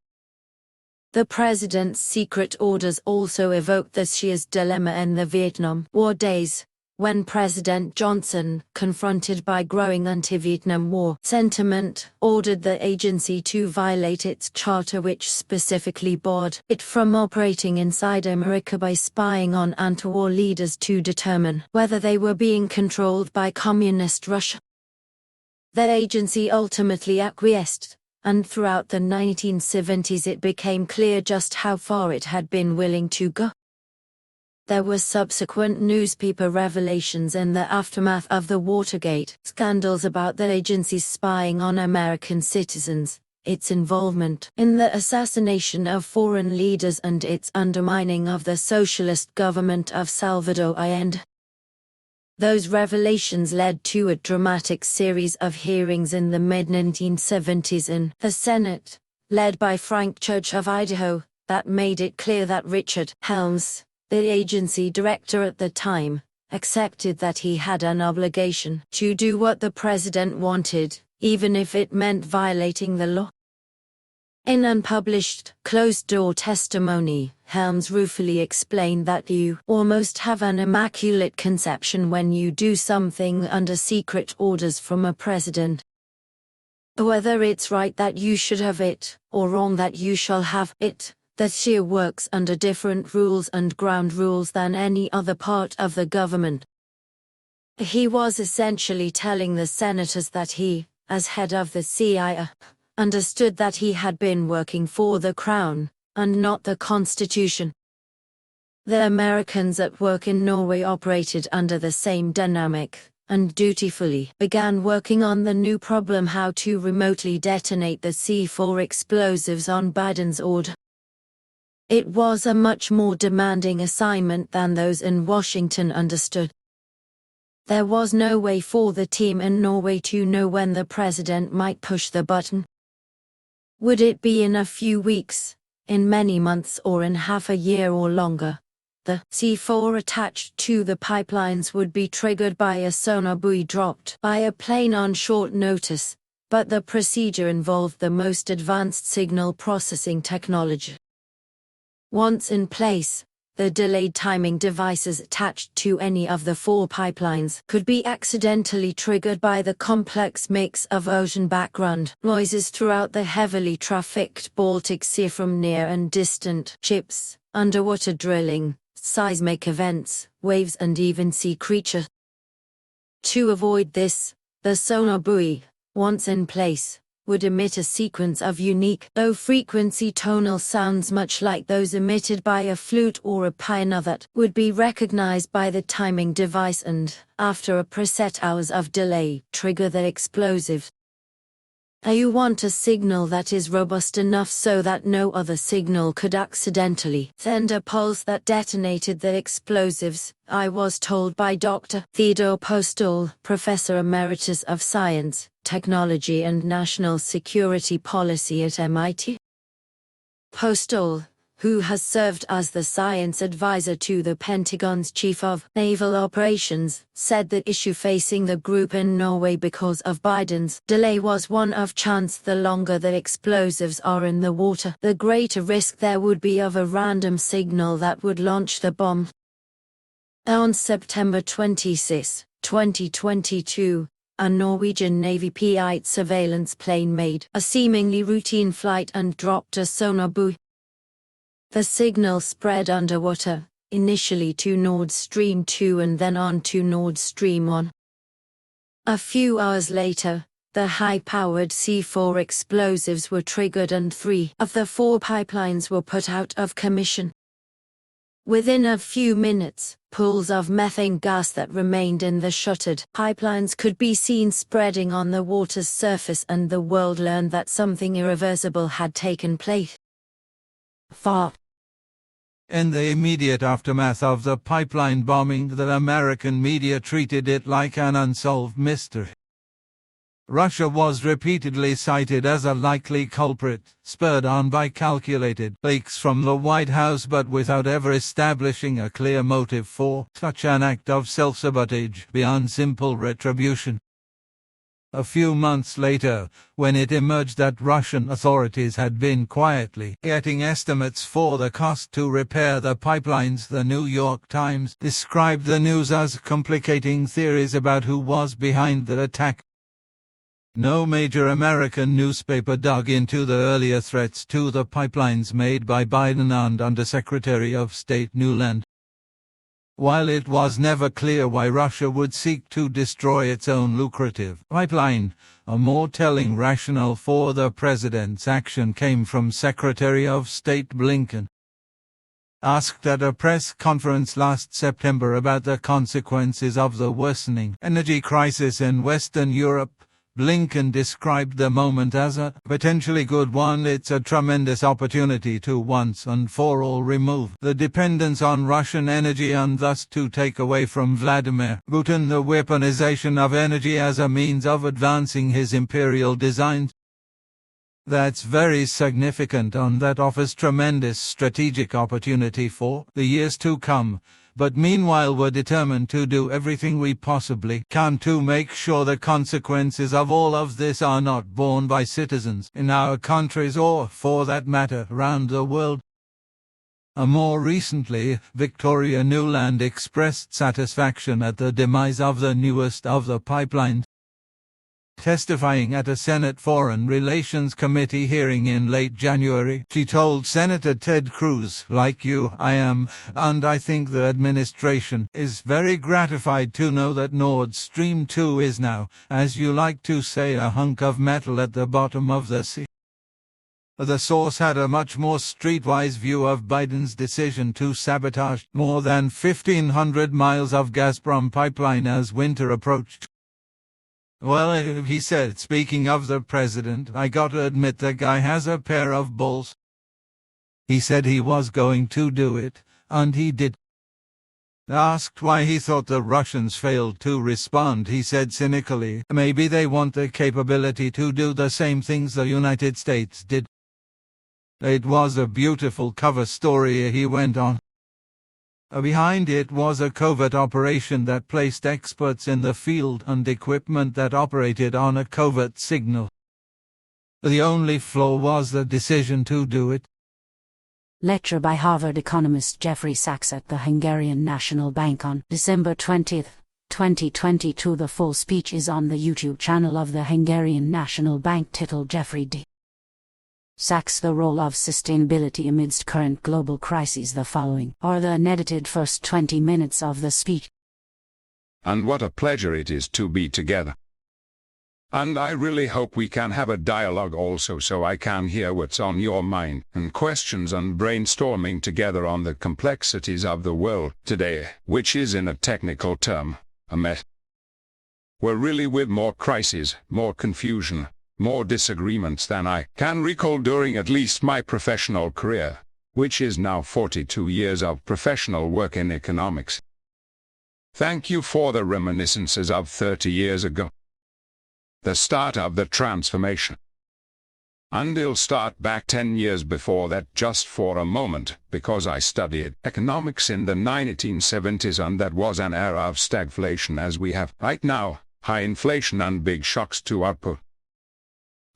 The president's secret orders also evoked the sheer's dilemma in the Vietnam War days, when President Johnson, confronted by growing anti-Vietnam War sentiment, ordered the agency to violate its charter, which specifically barred it from operating inside America by spying on anti-war leaders to determine whether they were being controlled by Communist Russia. The agency ultimately acquiesced, and throughout the 1970s it became clear just how far it had been willing to go. There were subsequent newspaper revelations in the aftermath of the Watergate scandals about the agency's spying on American citizens, its involvement in the assassination of foreign leaders, and its undermining of the socialist government of Salvador Allende. Those revelations led to a dramatic series of hearings in the mid-1970s in the Senate, led by Frank Church of Idaho, that made it clear that Richard Helms, the agency director at the time, accepted that he had an obligation to do what the president wanted, even if it meant violating the law. In unpublished, closed-door testimony, Helms ruefully explained that you almost have an immaculate conception when you do something under secret orders from a president. Whether it's right that you should have it, or wrong that you shall have it, that she works under different rules and ground rules than any other part of the government. He was essentially telling the senators that he, as head of the CIA, understood that he had been working for the crown, and not the Constitution. The Americans at work in Norway operated under the same dynamic, and dutifully began working on the new problem: how to remotely detonate the C4 explosives on Biden's order. It was a much more demanding assignment than those in Washington understood. There was no way for the team in Norway to know when the president might push the button. Would it be in a few weeks, in many months, or in half a year or longer? The C4 attached to the pipelines would be triggered by a sonar buoy dropped by a plane on short notice, but the procedure involved the most advanced signal processing technology. Once in place, the delayed timing devices attached to any of the 4 pipelines could be accidentally triggered by the complex mix of ocean background noises throughout the heavily trafficked Baltic Sea from near and distant ships, underwater drilling, seismic events, waves and even sea creatures. To avoid this, the sonar buoy, once in place, would emit a sequence of unique, low-frequency tonal sounds much like those emitted by a flute or a piano that would be recognized by the timing device and, after a preset hours of delay, trigger the explosive. You want a signal that is robust enough so that no other signal could accidentally send a pulse that detonated the explosives, I was told by Dr. Theodore Postol, Professor Emeritus of Science, Technology and National Security Policy at MIT. Postol, who has served as the science advisor to the Pentagon's Chief of Naval Operations, said the issue facing the group in Norway because of Biden's delay was one of chance. The longer the explosives are in the water, the greater risk there would be of a random signal that would launch the bomb. On September 26, 2022, a Norwegian Navy P-8 surveillance plane made a seemingly routine flight and dropped a sonar buoy. The signal spread underwater, initially to Nord Stream 2 and then on to Nord Stream 1. A few hours later, the high-powered C4 explosives were triggered and 3 of the 4 pipelines were put out of commission. Within a few minutes, pools of methane gas that remained in the shuttered pipelines could be seen spreading on the water's surface, and the world learned that something irreversible had taken place. In the immediate aftermath of the pipeline bombing, the American media treated it like an unsolved mystery. Russia was repeatedly cited as a likely culprit, spurred on by calculated leaks from the White House, but without ever establishing a clear motive for such an act of self-sabotage beyond simple retribution. A few months later, when it emerged that Russian authorities had been quietly getting estimates for the cost to repair the pipelines, the New York Times described the news as complicating theories about who was behind the attack. No major American newspaper dug into the earlier threats to the pipelines made by Biden and Undersecretary of State Nuland. While it was never clear why Russia would seek to destroy its own lucrative pipeline, a more telling rationale for the president's action came from Secretary of State Blinken. Asked at a press conference last September about the consequences of the worsening energy crisis in Western Europe, Blinken described the moment as a potentially good one. It's a tremendous opportunity to once and for all remove the dependence on Russian energy and thus to take away from Vladimir Putin the weaponization of energy as a means of advancing his imperial designs. That's very significant, and that offers tremendous strategic opportunity for the years to come. But meanwhile we're determined to do everything we possibly can to make sure the consequences of all of this are not borne by citizens in our countries or, for that matter, around the world. More recently, Victoria Nuland expressed satisfaction at the demise of the newest of the pipelines. Testifying at a Senate Foreign Relations Committee hearing in late January, she told Senator Ted Cruz, "Like you, I am, and I think the administration is very gratified to know that Nord Stream 2 is now, as you like to say, a hunk of metal at the bottom of the sea." The source had a much more streetwise view of Biden's decision to sabotage more than 1,500 miles of Gazprom pipeline as winter approached. "Well," he said, speaking of the president, "I gotta admit the guy has a pair of balls. He said he was going to do it, and he did." Asked why he thought the Russians failed to respond, he said cynically, "Maybe they want the capability to do the same things the United States did." It was a beautiful cover story, he went on. Behind it was a covert operation that placed experts in the field and equipment that operated on a covert signal. The only flaw was the decision to do it. Lecture by Harvard economist Jeffrey Sachs at the Hungarian National Bank on December 20, 2022. The full speech is on the YouTube channel of the Hungarian National Bank, titled Jeffrey D. Sachs, the role of sustainability amidst current global crises. The following are the unedited first 20 minutes of the speech. And what a pleasure it is to be together. And I really hope we can have a dialogue also, so I can hear what's on your mind, and questions and brainstorming together on the complexities of the world today, which is, in a technical term, a mess. We're really with more crises, more confusion, more disagreements than I can recall during at least my professional career, which is now 42 years of professional work in economics. Thank you for the reminiscences of 30 years ago. The start of the transformation. And I'll start back 10 years before that just for a moment, because I studied economics in the 1970s, and that was an era of stagflation as we have right now, high inflation and big shocks to output.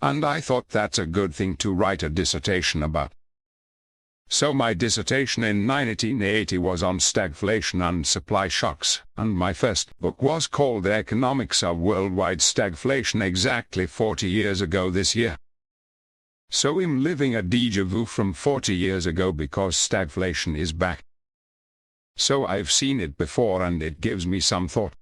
And I thought that's a good thing to write a dissertation about. So my dissertation in 1980 was on stagflation and supply shocks, and my first book was called The Economics of Worldwide Stagflation, exactly 40 years ago this year. So I'm living a déjà vu from 40 years ago, because stagflation is back. So I've seen it before and it gives me some thought.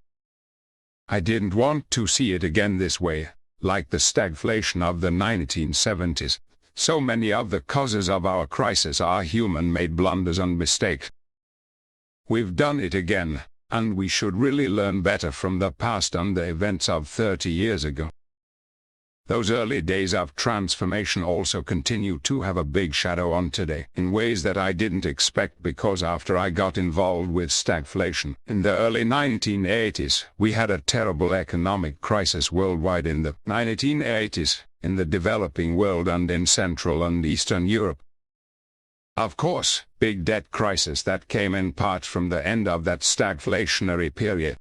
I didn't want to see it again this way, like the stagflation of the 1970s. So many of the causes of our crisis are human-made blunders and mistakes. We've done it again, and we should really learn better from the past and the events of 30 years ago. Those early days of transformation also continue to have a big shadow on today, in ways that I didn't expect, because after I got involved with stagflation in the early 1980s, we had a terrible economic crisis worldwide in the 1980s. In the developing world and in Central and Eastern Europe. Of course, big debt crisis that came in part from the end of that stagflationary period.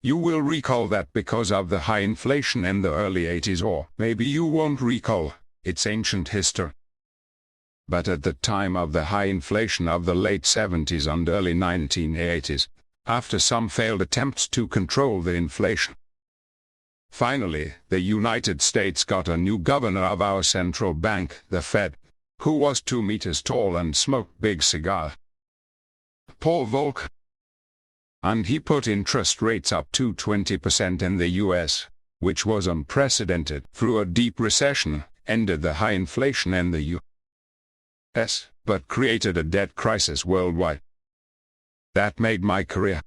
You will recall that because of the high inflation in the early 80s, or maybe you won't recall, it's ancient history. But at the time of the high inflation of the late 70s and early 1980s, after some failed attempts to control the inflation, finally, the United States got a new governor of our central bank, the Fed, who was 2 meters tall and smoked big cigars. Paul Volcker. And he put interest rates up to 20% in the US, which was unprecedented, through a deep recession, ended the high inflation in the US, but created a debt crisis worldwide. That made my career.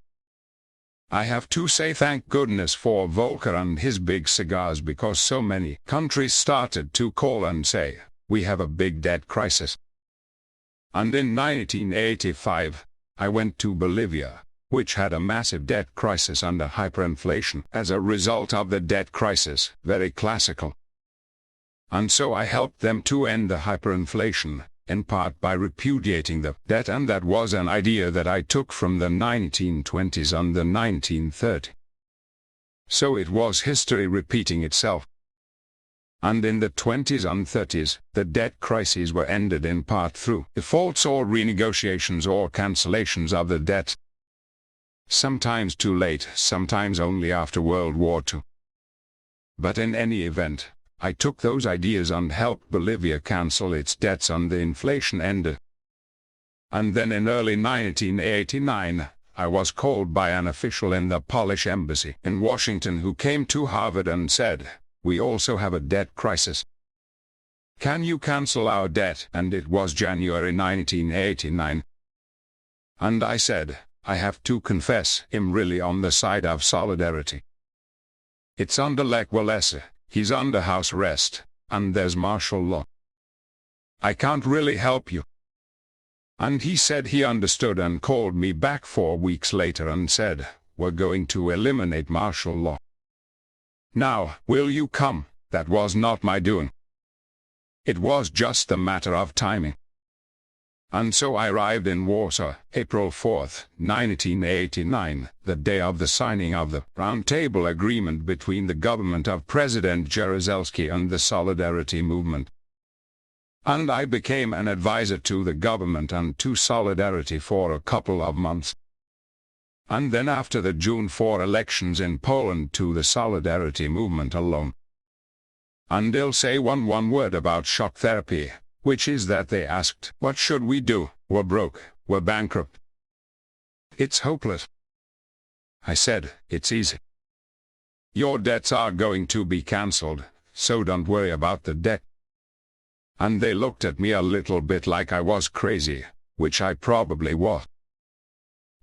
I have to say thank goodness for Volcker and his big cigars, because so many countries started to call and say, we have a big debt crisis. And in 1985, I went to Bolivia, which had a massive debt crisis under hyperinflation as a result of the debt crisis, very classical. And so I helped them to end the hyperinflation, in part by repudiating the debt, and that was an idea that I took from the 1920s and the 1930s. So it was history repeating itself. And in the 20s and 30s, the debt crises were ended in part through defaults or renegotiations or cancellations of the debt. Sometimes too late, sometimes only after World War II. But in any event, I took those ideas and helped Bolivia cancel its debts and the inflation ended. And then in early 1989, I was called by an official in the Polish embassy in Washington, who came to Harvard and said, we also have a debt crisis. Can you cancel our debt? And it was January 1989. And I said, I have to confess, I'm really on the side of solidarity. It's under Lech Walesa. He's under house arrest, and there's martial law. I can't really help you. And he said he understood and called me back 4 weeks later and said, we're going to eliminate martial law. Now, will you come? That was not my doing. It was just a matter of timing. And so I arrived in Warsaw, April 4th, 1989, the day of the signing of the Roundtable Agreement between the government of President Jaruzelski and the Solidarity Movement. And I became an advisor to the government and to Solidarity for a couple of months. And then after the June 4 elections in Poland to the Solidarity movement alone. And they'll say one word about shock therapy, which is that they asked, what should we do? We're broke, we're bankrupt. It's hopeless. I said, it's easy. Your debts are going to be cancelled, so don't worry about the debt. And they looked at me a little bit like I was crazy, which I probably was.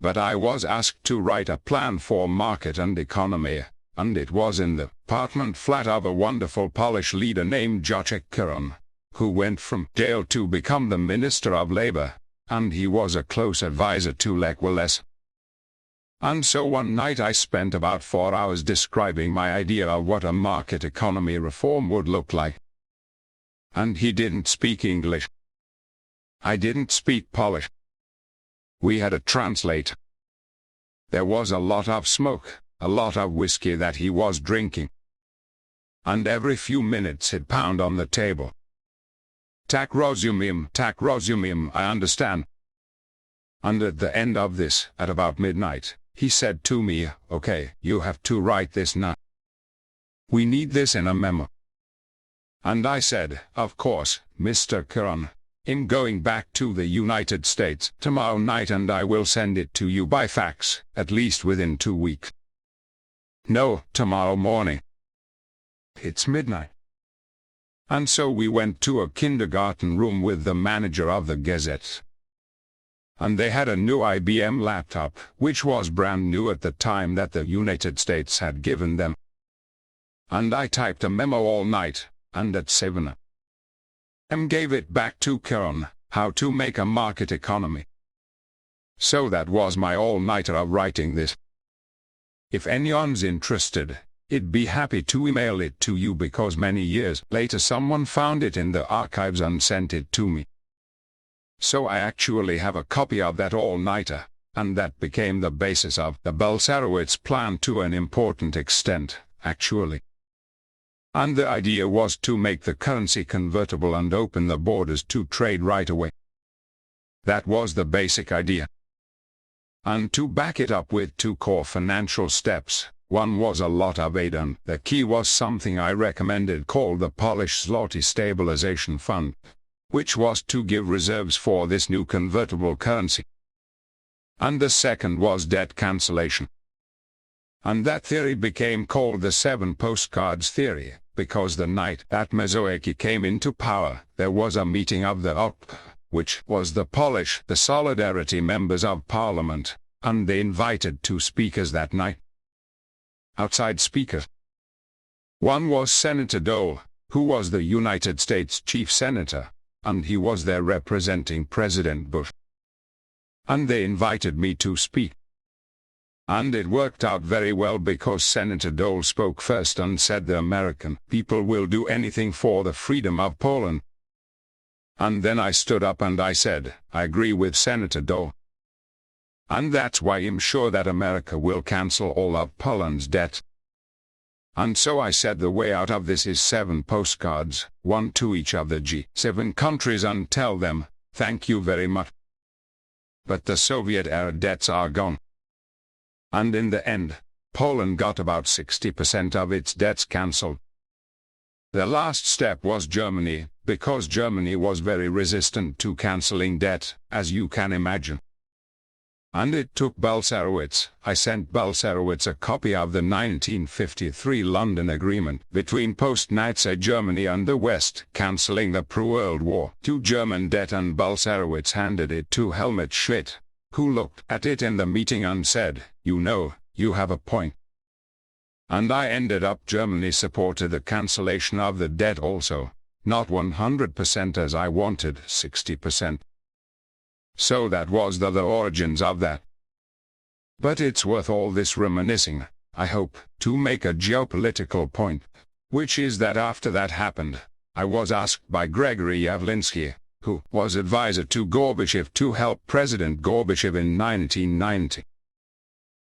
But I was asked to write a plan for market and economy, and it was in the apartment flat of a wonderful Polish leader named Jacek Kuron, who went from jail to become the Minister of Labor, and he was a close advisor to Lech Walesa. And so one night I spent about 4 hours describing my idea of what a market economy reform would look like. And he didn't speak English. I didn't speak Polish. We had a translator. There was a lot of smoke, a lot of whiskey that he was drinking. And every few minutes he'd pound on the table. Tak rozumiem, I understand. And at the end of this, at about midnight, he said to me, okay, you have to write this now. We need this in a memo. And I said, of course, Mr. Kuron. I'm going back to the United States tomorrow night and I will send it to you by fax, at least within 2 weeks. No, tomorrow morning. It's midnight. And so we went to a kindergarten room with the manager of the Gazette. And they had a new IBM laptop, which was brand new at the time that the United States had given them. And I typed a memo all night, and at 7 a.m. gave it back to Kuron, how to make a market economy. So that was my all-nighter of writing this. If anyone's interested, I'd be happy to email it to you because many years later someone found it in the archives and sent it to me. So I actually have a copy of that all-nighter, and that became the basis of the Balcerowicz plan to an important extent, actually. And the idea was to make the currency convertible and open the borders to trade right away. That was the basic idea. And to back it up with 2 core financial steps, one was a lot of aid and the key was something I recommended called the Polish Zloty Stabilization Fund, which was to give reserves for this new convertible currency. And the second was debt cancellation. And that theory became called the 7 postcards theory, because the night that Mazowiecki came into power, there was a meeting of the OP, which was the Solidarity members of Parliament, and they invited 2 speakers that night. Outside speakers. One was Senator Dole, who was the United States chief senator, and he was there representing President Bush. And they invited me to speak. And it worked out very well because Senator Dole spoke first and said the American people will do anything for the freedom of Poland. And then I stood up and I said, I agree with Senator Dole. And that's why I'm sure that America will cancel all of Poland's debt. And so I said the way out of this is 7 postcards, 1 to each of the G7 countries and tell them, thank you very much. But the Soviet-era debts are gone. And in the end, Poland got about 60% of its debts cancelled. The last step was Germany, because Germany was very resistant to cancelling debt, as you can imagine. And it took Balcerowicz. I sent Balcerowicz a copy of the 1953 London Agreement between post-Nazi Germany and the West, cancelling the pro-World War II German debt, and Balcerowicz handed it to Helmut Schmidt, who looked at it in the meeting and said, you know, you have a point. And I ended up Germany supported the cancellation of the debt also, not 100% as I wanted, 60%. So that was the origins of that. But it's worth all this reminiscing, I hope, to make a geopolitical point, which is that after that happened, I was asked by Gregory Yavlinsky, who was advisor to Gorbachev, to help President Gorbachev in 1990.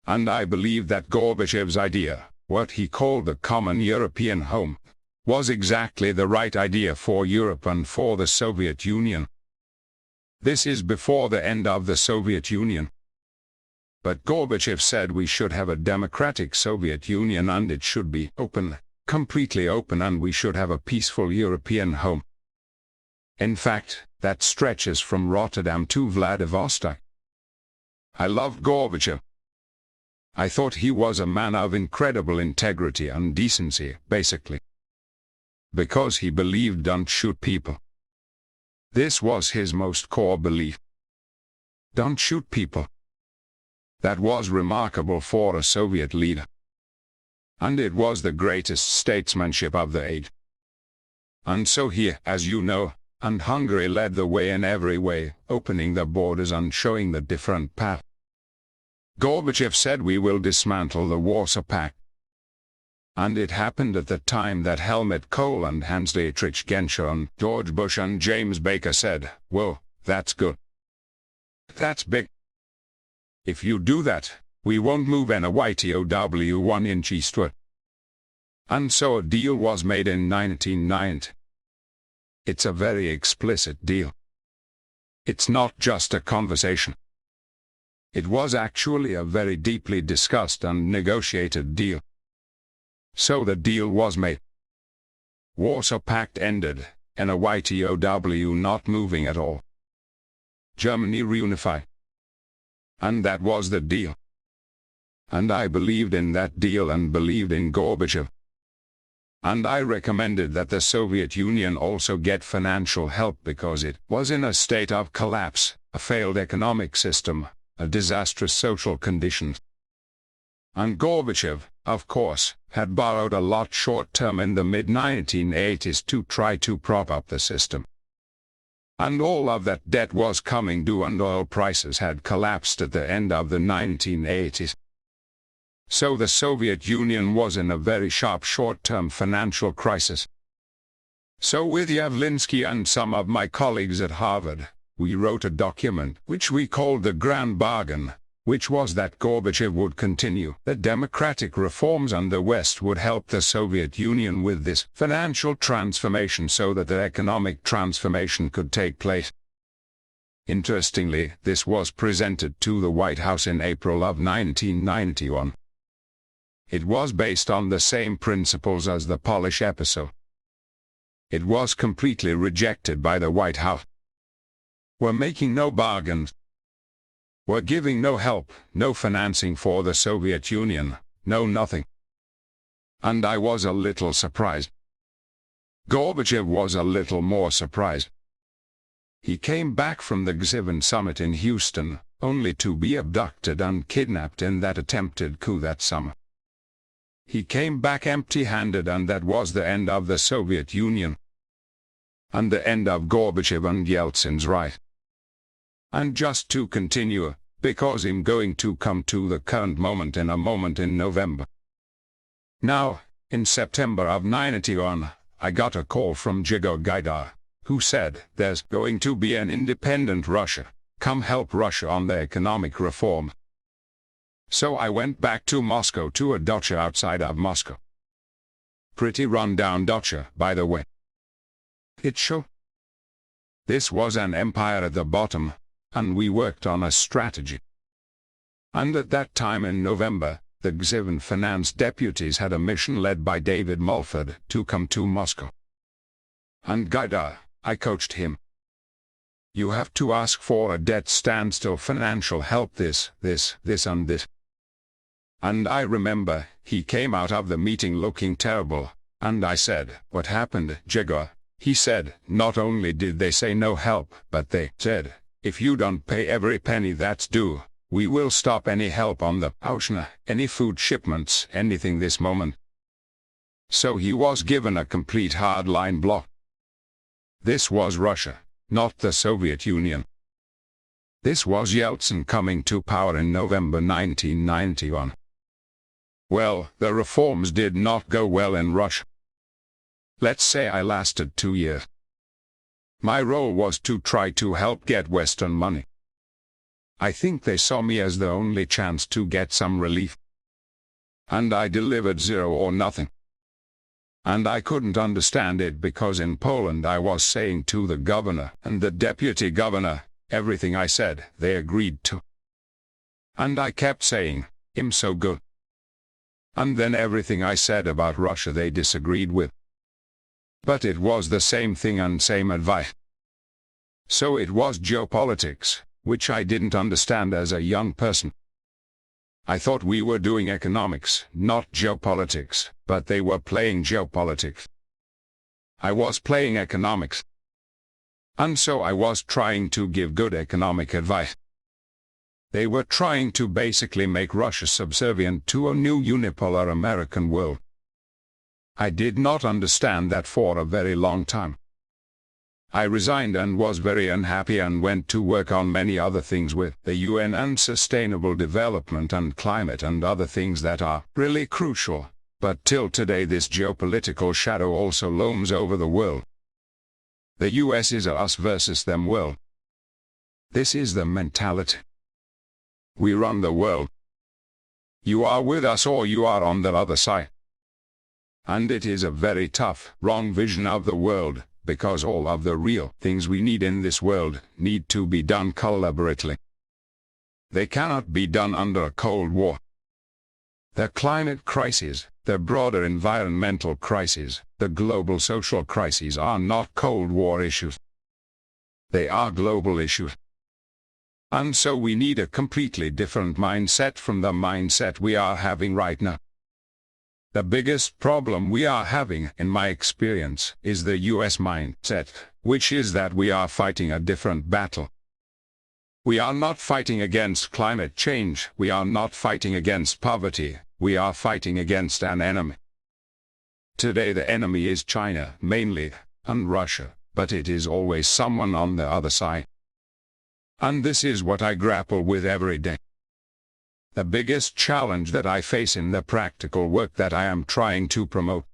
And I believe that Gorbachev's idea, what he called the common European home, was exactly the right idea for Europe and for the Soviet Union. This is before the end of the Soviet Union. But Gorbachev said we should have a democratic Soviet Union and it should be open, completely open, and we should have a peaceful European home. In fact, that stretches from Rotterdam to Vladivostok. I loved Gorbachev. I thought he was a man of incredible integrity and decency, basically. Because he believed don't shoot people. This was his most core belief. Don't shoot people. That was remarkable for a Soviet leader. And it was the greatest statesmanship of the age. And so he, as you know, and Hungary led the way in every way, opening the borders and showing the different path. Gorbachev said we will dismantle the Warsaw Pact. And it happened at the time that Helmut Kohl and Hans-Dietrich Genscher and George Bush and James Baker said, "Whoa, that's good. That's big. If you do that, we won't move NYTOW 1 inch eastward." And so a deal was made in 1990. It's a very explicit deal. It's not just a conversation. It was actually a very deeply discussed and negotiated deal. So the deal was made. Warsaw Pact ended, NYTOW not moving at all. Germany reunified. And that was the deal. And I believed in that deal and believed in Gorbachev. And I recommended that the Soviet Union also get financial help because it was in a state of collapse, a failed economic system, a disastrous social conditions. And Gorbachev, of course, had borrowed a lot short-term in the mid-1980s to try to prop up the system. And all of that debt was coming due and oil prices had collapsed at the end of the 1980s. So the Soviet Union was in a very sharp short-term financial crisis. So with Yavlinsky and some of my colleagues at Harvard, we wrote a document which we called the Grand Bargain, which was that Gorbachev would continue the democratic reforms and the West would help the Soviet Union with this financial transformation so that the economic transformation could take place. Interestingly, this was presented to the White House in April of 1991. It was based on the same principles as the Polish episode. It was completely rejected by the White House. We're making no bargains. We're giving no help, no financing for the Soviet Union, no nothing. And I was a little surprised. Gorbachev was a little more surprised. He came back from the G7 summit in Houston, only to be abducted and kidnapped in that attempted coup that summer. He came back empty-handed, and that was the end of the Soviet Union. And the end of Gorbachev and Yeltsin's right. And just to continue, because I'm going to come to the current moment in a moment in November. Now, in September of 91, I got a call from Igor Gaidar, who said, "There's going to be an independent Russia. Come help Russia on the economic reform." So I went back to Moscow to a dacha outside of Moscow. Pretty run-down dacha, by the way. It showed. This was an empire at the bottom, and we worked on a strategy. And at that time in November, the G7 finance deputies had a mission led by David Mulford to come to Moscow. And Gaidar, I coached him. You have to ask for a debt standstill financial help, this and this. And I remember, he came out of the meeting looking terrible, and I said, "What happened, Igor?" He said, "Not only did they say no help, but they said, if you don't pay every penny that's due, we will stop any help on the Auschna, any food shipments, anything this moment." So he was given a complete hardline block. This was Russia, not the Soviet Union. This was Yeltsin coming to power in November 1991. Well, the reforms did not go well in Russia. Let's say I lasted 2 years. My role was to try to help get Western money. I think they saw me as the only chance to get some relief. And I delivered zero or nothing. And I couldn't understand it because in Poland I was saying to the governor and the deputy governor, everything I said, they agreed to. And I kept saying, "I'm so good." And then everything I said about Russia they disagreed with. But it was the same thing and same advice. So it was geopolitics, which I didn't understand as a young person. I thought we were doing economics, not geopolitics, but they were playing geopolitics. I was playing economics. And so I was trying to give good economic advice. They were trying to basically make Russia subservient to a new unipolar American world. I did not understand that for a very long time. I resigned and was very unhappy and went to work on many other things with the UN and sustainable development and climate and other things that are really crucial. But till today this geopolitical shadow also looms over the world. The US is a us versus them world. This is the mentality. We run the world. You are with us or you are on the other side. And it is a very tough, wrong vision of the world, because all of the real things we need in this world need to be done collaboratively. They cannot be done under a Cold War. The climate crisis, the broader environmental crisis, the global social crises are not Cold War issues. They are global issues. And so we need a completely different mindset from the mindset we are having right now. The biggest problem we are having, in my experience, is the US mindset, which is that we are fighting a different battle. We are not fighting against climate change, we are not fighting against poverty, we are fighting against an enemy. Today the enemy is China, mainly, and Russia, but it is always someone on the other side. And this is what I grapple with every day. The biggest challenge that I face in the practical work that I am trying to promote